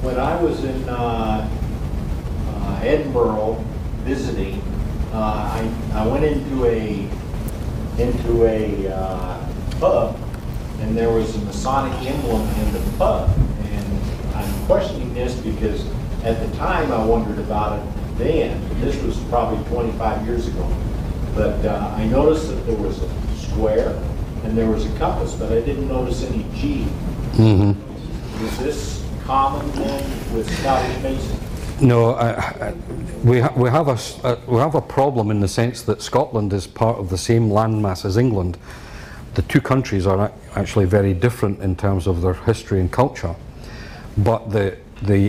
When I was in Edinburgh visiting, I went into a into a pub, and there was a Masonic emblem in the pub. And I'm questioning this because at the time I wondered about it then. This was probably 25 years ago. But I noticed that there was a square and there was a compass, but I didn't notice any G. Mm-hmm. Is this common then with Scottish Mason?
No, we have a problem in the sense that Scotland is part of the same landmass as England. The two countries are actually very different in terms of their history and culture. But the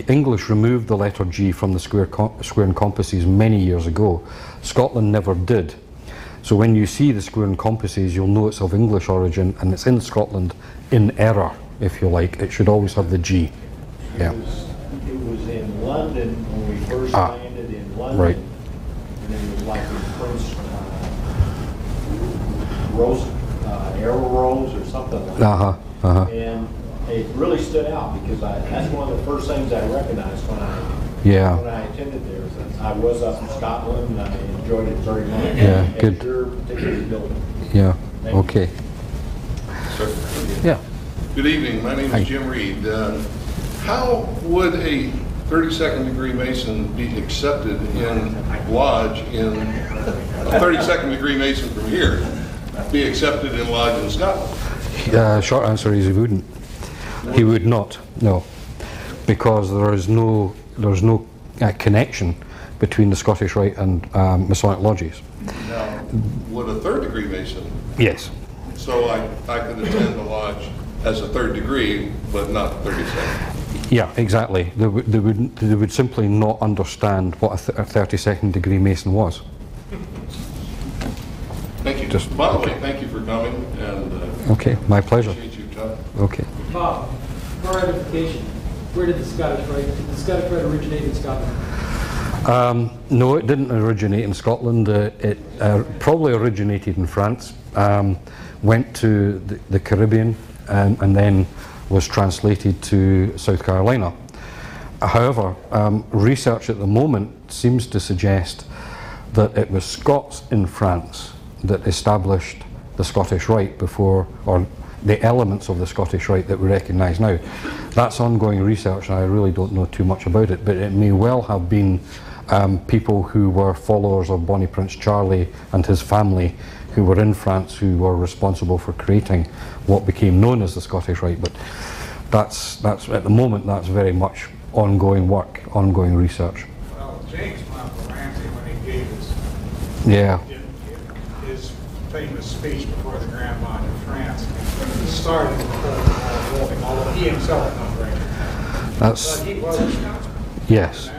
English removed the letter G from the square and compasses many years ago. Scotland never did. So when you see the square and compasses, you'll know it's of English origin, and it's in Scotland in error, if you like. It should always have the G. Yeah.
It was in London when we first landed in London.
Right.
And it was like in Prince Arrow Rose or something like that. And it really stood out because that's one of the first things I recognized when I attended there. I was up in Scotland and I enjoyed it very much.
Yeah, good.
Your particular building.
Yeah, okay.
Sir.
Yeah.
Good evening, my name is Jim Reed. How would a 32nd degree Mason be accepted in Lodge a 32nd degree Mason from here be accepted in Lodge in Scotland?
Short answer is he wouldn't. He would not, no. Because there's no connection between the Scottish Rite and Masonic lodges.
Now, would a 3rd degree Mason?
Yes.
So I could attend the Lodge as a 3rd degree, but not 32nd?
Yeah, exactly. They would simply not understand what a 32nd degree Mason was.
Thank you. By the way, thank you for coming. And
okay, my pleasure.
Appreciate you, Todd.
Okay.
Bob, for identification, where did the Scottish Rite originate in Scotland?
No, it didn't originate in Scotland. It probably originated in France, went to the Caribbean, and then was translated to South Carolina. However, research at the moment seems to suggest that it was Scots in France that established the Scottish Rite before, or the elements of the Scottish Rite that we recognise now. That's ongoing research, and I really don't know too much about it, but it may well have been people who were followers of Bonnie Prince Charlie and his family who were in France who were responsible for creating what became known as the Scottish Rite. But that's at the moment, that's very much ongoing work, ongoing research.
Well, James Michael Ramsey, when he gave his famous speech before the Grand Lodge of France, he started with the whole thing, although he himself not very good. But he was a Scotsman.
Yes.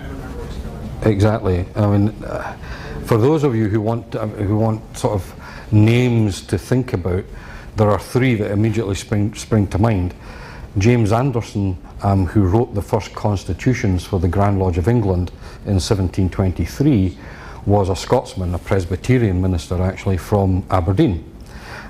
Exactly. I mean, for those of you who want sort of names to think about, there are 3 that immediately spring to mind. James Anderson, who wrote the first constitutions for the Grand Lodge of England in 1723, was a Scotsman, a Presbyterian minister actually from Aberdeen.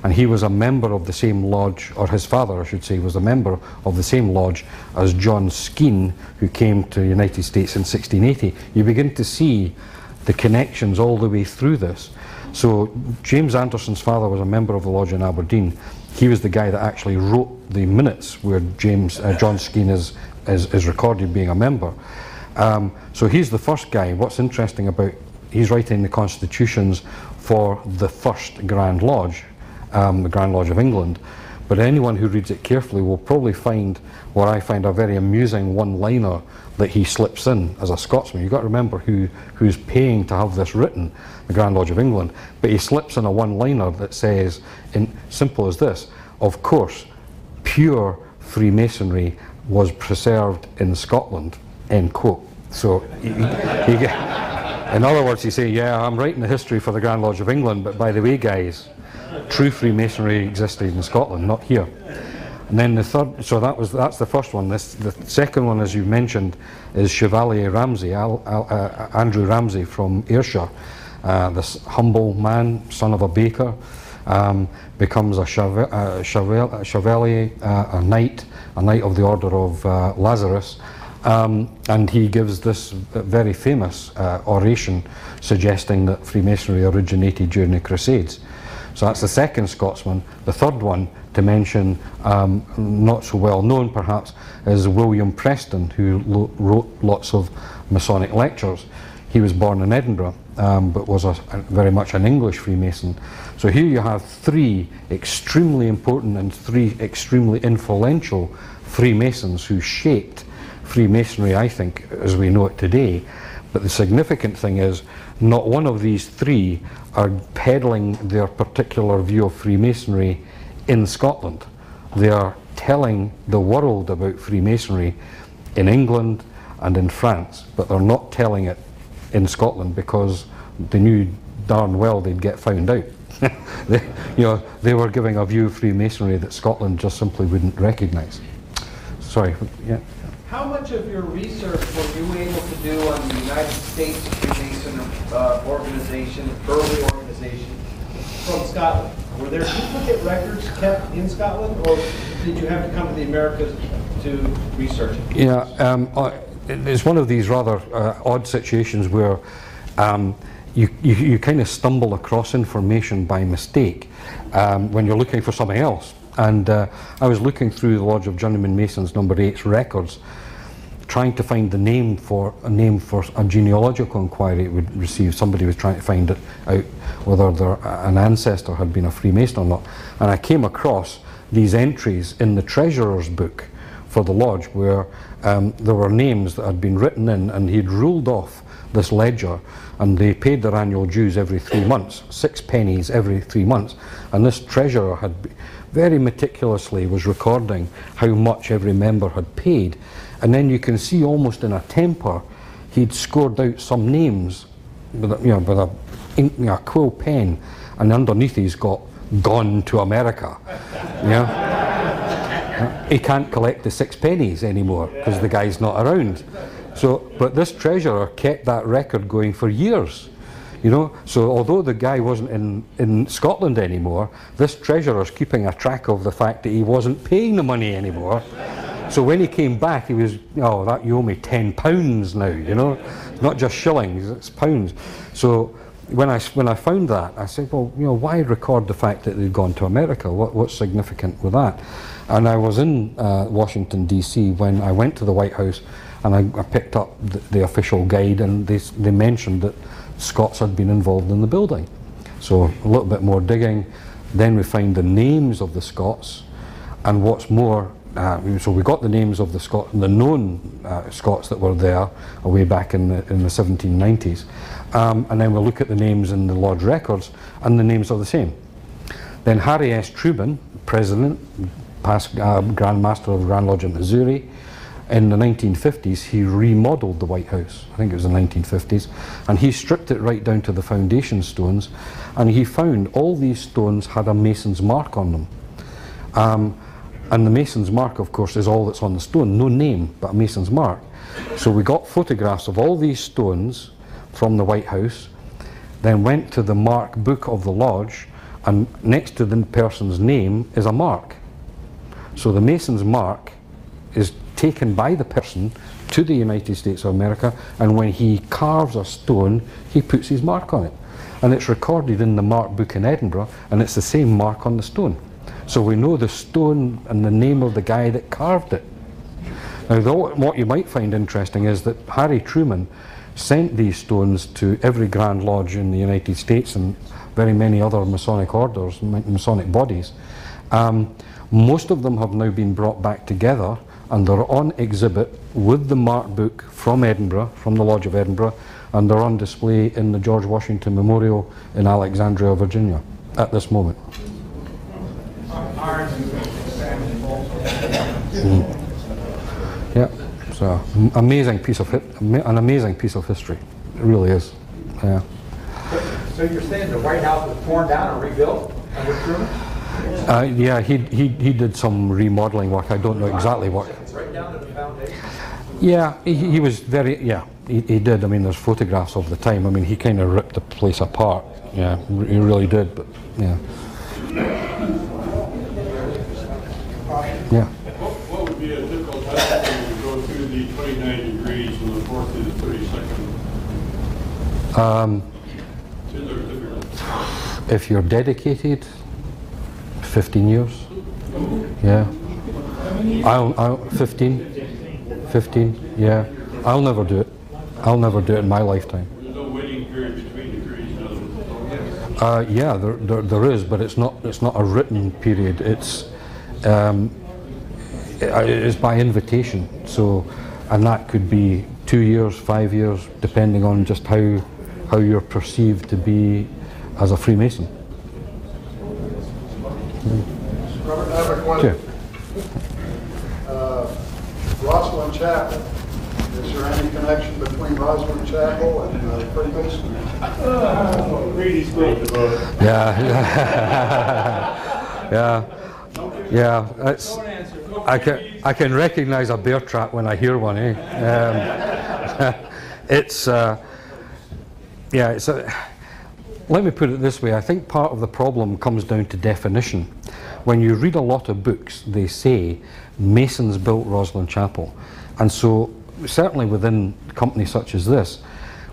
And he was a member of the same lodge, or his father I should say, was a member of the same lodge as John Skene, who came to the United States in 1680. You begin to see the connections all the way through this. So James Anderson's father was a member of the lodge in Aberdeen. He was the guy that actually wrote the minutes where John Skene is recorded being a member. So he's the first guy. What's interesting about, he's writing the constitutions for the first Grand Lodge, the Grand Lodge of England. But anyone who reads it carefully will probably find what I find a very amusing one-liner that he slips in as a Scotsman. You've got to remember who's paying to have this written, the Grand Lodge of England. But he slips in a one-liner that says, in simple as this, of course, pure Freemasonry was preserved in Scotland, end quote. So, in other words, he say, yeah, I'm writing the history for the Grand Lodge of England, but by the way, guys, true Freemasonry existed in Scotland, not here. And then the third, so that's the first one. The second one, as you mentioned, is Chevalier Ramsay, Andrew Ramsay from Ayrshire. This humble man, son of a baker, becomes a chevalier, a knight of the Order of Lazarus, and he gives this very famous oration suggesting that Freemasonry originated during the Crusades. So that's the second Scotsman. The third one to mention, not so well known perhaps, is William Preston, who wrote lots of Masonic lectures. He was born in Edinburgh, but was very much an English Freemason. So here you have three extremely important and three extremely influential Freemasons who shaped Freemasonry, I think, as we know it today. But the significant thing is, not one of these three are peddling their particular view of Freemasonry in Scotland. They are telling the world about Freemasonry in England and in France, but they're not telling it in Scotland because they knew darn well they'd get found out. They were giving a view of Freemasonry that Scotland just simply wouldn't recognise. Sorry, yeah.
How much of your research were you able to do on the United States Freemason organization, early organization, from Scotland? Were there duplicate records kept in Scotland, or did you have to come to the Americas to research it?
Yeah, it's one of these rather odd situations where you kind of stumble across information by mistake when you're looking for something else. And I was looking through the Lodge of Journeyman Masons No. 8's records, trying to find the name for a genealogical inquiry it would receive. Somebody was trying to find out whether an ancestor had been a Freemason or not. And I came across these entries in the treasurer's book for the lodge where there were names that had been written in, and he'd ruled off this ledger, and they paid their annual dues every 3 months, 6 pennies every 3 months. And this treasurer had very meticulously was recording how much every member had paid. And then you can see almost in a temper, he'd scored out some names with a quill pen, and underneath he's got "gone to America." He can't collect the 6 pennies anymore because the guy's not around. So, but this treasurer kept that record going for years. So although the guy wasn't in Scotland anymore, this treasurer's keeping a track of the fact that he wasn't paying the money anymore. So when he came back, he was, "Oh, that you owe me £10 now, It's not just shillings, it's pounds." So when I found that, I said, well, why record the fact that they'd gone to America? What's significant with that? And I was in Washington, D.C. when I went to the White House, and I picked up the official guide, and they mentioned that Scots had been involved in the building. So a little bit more digging, then we find the names of the Scots, and what's more, so we got the names of the known Scots that were there way back in the 1790s, and then we look at the names in the lodge records, and the names are the same. Then Harry S. Truman, president, past Grand Master of the Grand Lodge of Missouri, in the 1950s, he remodeled the White House. I think it was the 1950s. And he stripped it right down to the foundation stones. And he found all these stones had a mason's mark on them. And the mason's mark, of course, is all that's on the stone. No name, but a mason's mark. So we got photographs of all these stones from the White House, then went to the mark book of the lodge, and next to the person's name is a mark. So the mason's mark is taken by the person to the United States of America, and when he carves a stone, he puts his mark on it. And it's recorded in the mark book in Edinburgh, and it's the same mark on the stone. So we know the stone and the name of the guy that carved it. Now, what you might find interesting is that Harry Truman sent these stones to every Grand Lodge in the United States and very many other Masonic orders, Masonic bodies. Most of them have now been brought back together, and they're on exhibit with the mark book from Edinburgh, from the Lodge of Edinburgh, and they're on display in the George Washington Memorial in Alexandria, Virginia, at this moment. Yeah, it's an amazing piece of history. It really is. Yeah.
So you're saying the White House was torn down and rebuilt under Truman?
Yeah, he did some remodeling work. I don't know exactly what.
Right down to the foundation?
Yeah, he was very, he did. I mean, there's photographs of the time. I mean, he kind of ripped the place apart. Yeah, he really did, but yeah. Yeah.
What would be a difficult task to go through the 29 degrees from the 4th to the 32nd?
if you're dedicated, 15 years. Yeah. 15, yeah. I'll never do it. I'll never do it in my lifetime.
There's no waiting period between degrees, no?
Yeah, there is, but it's not a written period. It's by invitation. So, and that could be 2 years, 5 years, depending on just how you're perceived to be as a Freemason.
Robert, I have a question. Rosslyn Chapel. Is there any connection between Rosslyn Chapel and Freemasonry?
Really spoke about it.
Yeah, yeah. It's, I can recognise a bear trap when I hear one. Let me put it this way. I think part of the problem comes down to definition. When you read a lot of books, they say Masons built Rosslyn Chapel, and so certainly within a company such as this,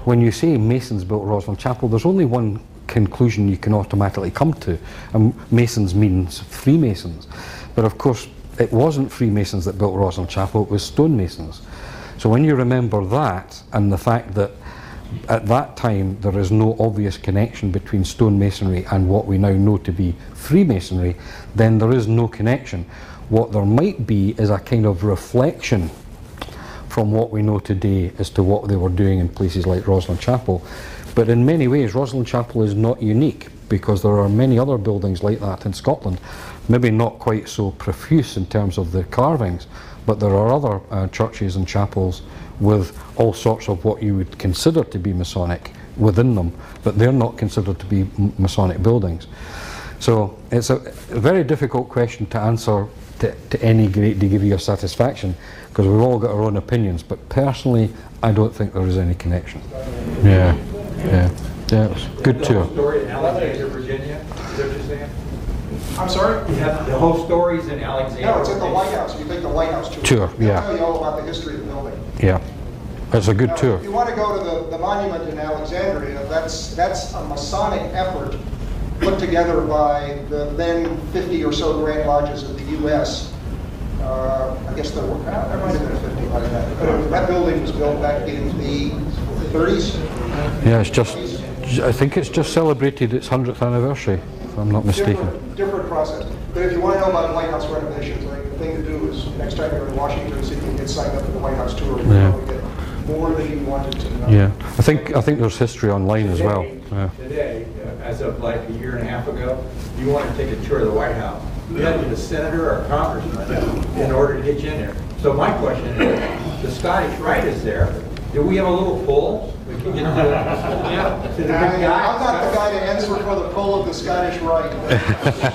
when you say Masons built Rosslyn Chapel, there's only one conclusion you can automatically come to, and Masons means Freemasons. But of course, it wasn't Freemasons that built Rosslyn Chapel, it was stonemasons. So when you remember that, and the fact that at that time there is no obvious connection between stonemasonry and what we now know to be Freemasonry, then there is no connection. What there might be is a kind of reflection from what we know today as to what they were doing in places like Rosslyn Chapel. But in many ways, Rosslyn Chapel is not unique, because there are many other buildings like that in Scotland, maybe not quite so profuse in terms of the carvings, but there are other churches and chapels with all sorts of what you would consider to be Masonic within them, but they're not considered to be Masonic buildings. So it's a very difficult question to answer to any great degree of satisfaction, because we've all got our own opinions, but personally I don't think there is any connection. Yeah, it was a good tour.
The whole story in Alexandria, Virginia, is that what you're saying?
I'm sorry?
You have the whole story's in Alexandria.
No, it's at the Lighthouse. You take the Lighthouse tour.
Yeah.
They'll tell you all about the history of the building.
Yeah, it's a good
Now,
tour.
if you want to go to the monument in Alexandria, that's a Masonic effort put together by the then 50 or so Grand Lodges of the U.S. I guess there might have been 50 by that. But that building was built back in the 30s.
Yeah, I think it's just celebrated its 100th anniversary, if I'm not mistaken.
Different process. But if you want to know about lighthouse renovations, I think the thing to do is next time you're in Washington, see if you can get signed up for the Lighthouse tour. You'll probably get more than you wanted to know.
Yeah, I think there's history online as well. Yeah.
Today, as of like a year and a half ago, you want to take a tour of the White House. You had to be a senator or a congressman in order to get you in there. So my question is, the Scottish Rite is there. Do we have a little pull? We can get to the big guy.
I'm not the guy to answer for the pull of the Scottish Rite.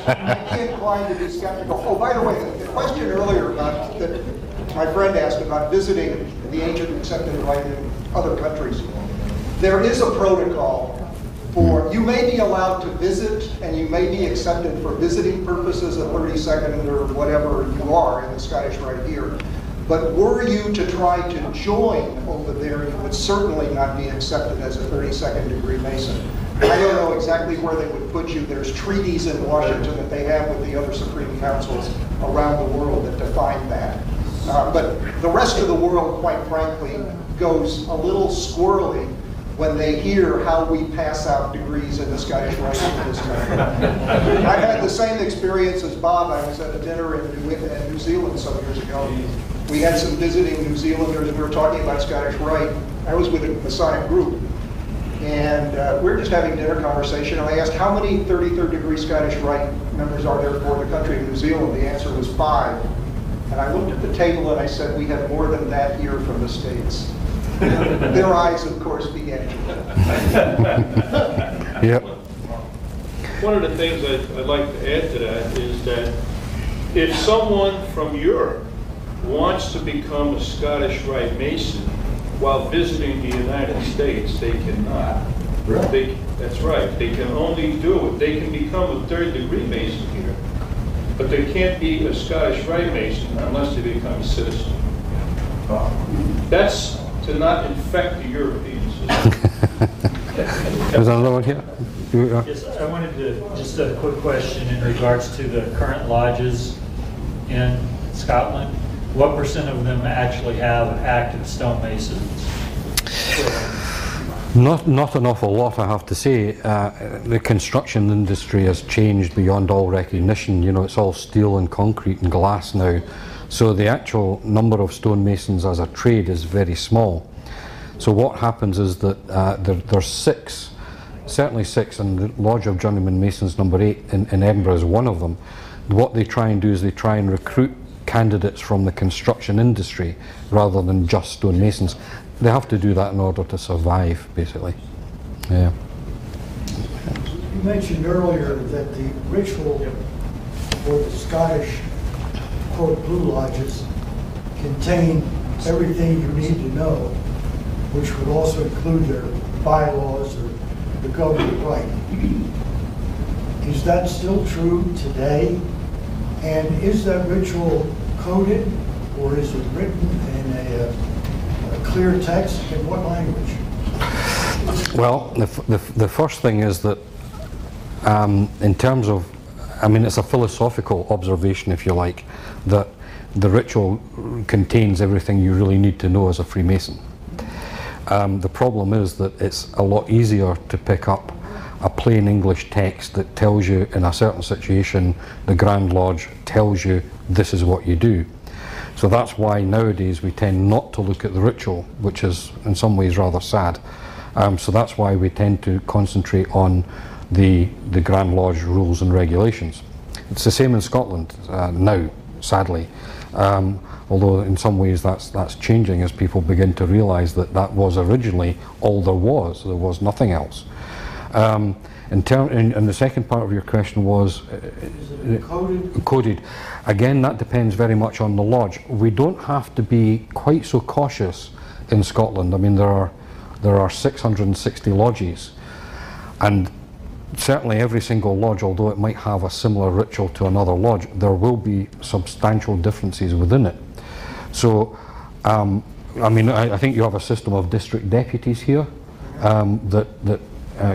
I'm inclined to be skeptical. Oh, by the way, the question earlier about that my friend asked about visiting the ancient accepted rite in other countries. There is a protocol for, you may be allowed to visit and you may be accepted for visiting purposes a 32nd or whatever you are in the Scottish Rite here. But were you to try to join over there, you would certainly not be accepted as a 32nd degree Mason. I don't know exactly where they would put you. There's treaties in Washington that they have with the other Supreme Councils around the world that define that. But the rest of the world, quite frankly, goes a little squirrely when they hear how we pass out degrees in the Scottish Rite in this country. I had the same experience as Bob. I was at a dinner in New Zealand some years ago. We had some visiting New Zealanders, and we were talking about Scottish Rite. I was with a Masonic group, and we were just having dinner conversation, and I asked, how many 33rd degree Scottish Rite members are there for the country of New Zealand? The answer was 5. And I looked at the table and I said, we have more than that here from the States. Their eyes, of course, began to
Yep.
One of the things I'd like to add to that is that if someone from Europe wants to become a Scottish Rite Mason while visiting the United States, they cannot.
Really?
That's right. They can only do it. They can become a 3rd degree Mason here, but they can't be a Scottish Rite Mason unless they become a citizen. That's to not infect the Europeans.
There's another one here.
Yes, I wanted to, just a quick question in regards to the current lodges in Scotland. What % of them actually have active stonemasons?
Not an awful lot, I have to say. The construction industry has changed beyond all recognition. You know, it's all steel and concrete and glass now. So the actual number of stonemasons as a trade is very small. So what happens is that there's 6, certainly 6, and the Lodge of Journeyman Masons number 8 in Edinburgh is one of them. What they try and do is they try and recruit candidates from the construction industry rather than just stonemasons. They have to do that in order to survive, basically. Yeah.
You mentioned earlier that the ritual for the Scottish, quote, Blue Lodges contain everything you need to know, which would also include their bylaws or the governing right. Is that still true today? And is that ritual coded, or is it written in a clear text? In what language?
Well, the first thing is that in terms of, I mean, it's a philosophical observation, if you like, that the ritual contains everything you really need to know as a Freemason. The problem is that it's a lot easier to pick up a plain English text that tells you in a certain situation, the Grand Lodge tells you this is what you do. So that's why nowadays we tend not to look at the ritual, which is in some ways rather sad. So that's why we tend to concentrate on the Grand Lodge rules and regulations. It's the same in Scotland now, sadly. Although in some ways that's changing as people begin to realise that that was originally all there was nothing else. And the second part of your question was coded. Again, that depends very much on the lodge. We don't have to be quite so cautious in Scotland. I mean, there are 660 lodges, and certainly every single lodge, although it might have a similar ritual to another lodge, there will be substantial differences within it. So, I mean, I think you have a system of district deputies here that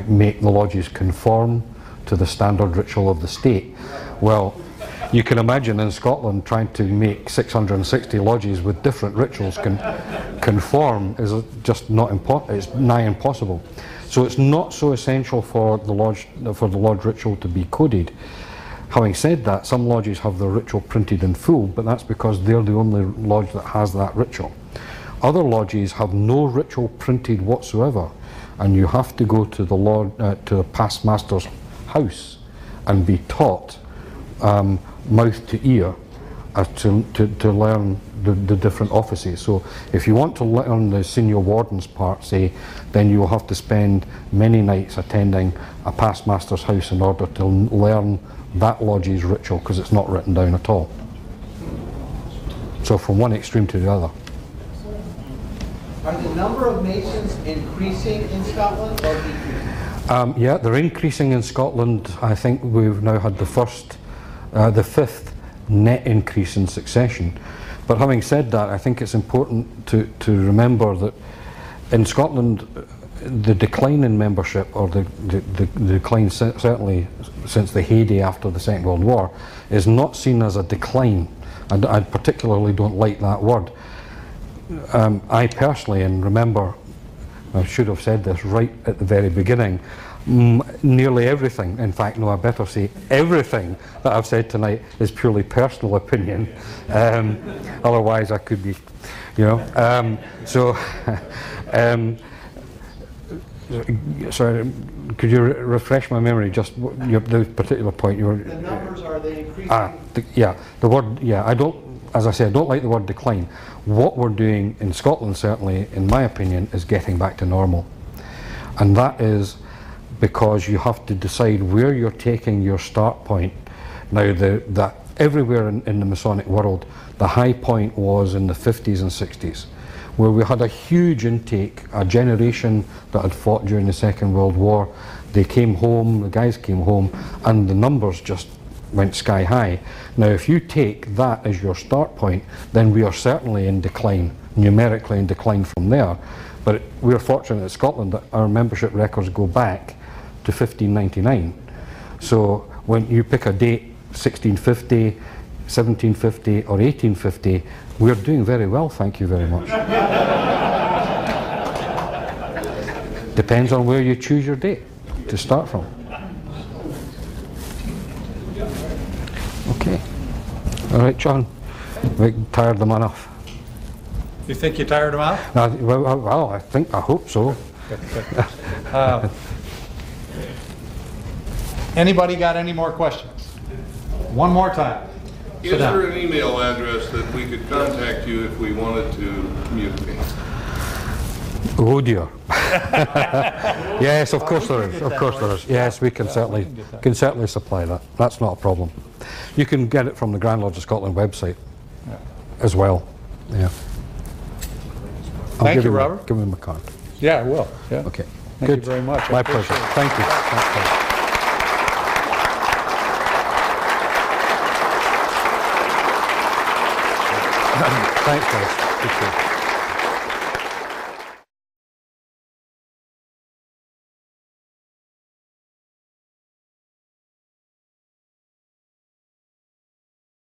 make the lodges conform to the standard ritual of the state. Well, you can imagine in Scotland trying to make 660 lodges with different rituals conform is just not it's nigh impossible. So it's not so essential for the lodge ritual to be coded. Having said that, some lodges have their ritual printed in full, but that's because they're the only lodge that has that ritual. Other lodges have no ritual printed whatsoever, and you have to go to the past master's house and be taught mouth to ear to learn the different offices. So if you want to learn the senior warden's part, say, then you will have to spend many nights attending a past master's house in order to learn that lodge's ritual, because it's not written down at all. So from one extreme to the other.
Are the number of Masons increasing in Scotland or decreasing?
Yeah, they're increasing in Scotland. I think we've now had the 5th net increase in succession. But having said that, I think it's important to remember that in Scotland, the decline in membership, or the decline certainly since the heyday after the Second World War, is not seen as a decline. I particularly don't like that word. I personally, and remember, I should have said this right at the very beginning, nearly everything, in fact, no, I better say everything that I've said tonight is purely personal opinion. Otherwise I could be, you know. Sorry, could you refresh my memory, just the particular point you were...
The numbers, are they increasing?
The word, I don't, as I said, I don't like the word decline. What we're doing in Scotland, certainly, in my opinion, is getting back to normal. And that is because you have to decide where you're taking your start point. Now, that everywhere in the Masonic world, the high point was in the 50s and 60s, where we had a huge intake, a generation that had fought during the Second World War. They came home, the guys came home, and the numbers just went sky high. Now, if you take that as your start point, then we are certainly in decline, numerically in decline from there. But we're fortunate in Scotland that our membership records go back to 1599. So when you pick a date, 1650, 1750 or 1850, we're doing very well, thank you very much. Depends on where you choose your date to start from. Okay. All right, John, we tired them enough.
You think you tired them out?
Well, I hope so.
Anybody got any more questions? One more time.
Is there an email address that we could contact you if we wanted to communicate?
Oh dear. Yes, of course there is. Of course there is. Yes, we can certainly supply that. That's not a problem. You can get it from the Grand Lodge of Scotland website as well. Yeah.
Thank you, Robert.
Give me my card.
Yeah, I will. Yeah.
Okay.
Thank you very much.
My pleasure. Thank you. Thanks, guys. Appreciate it.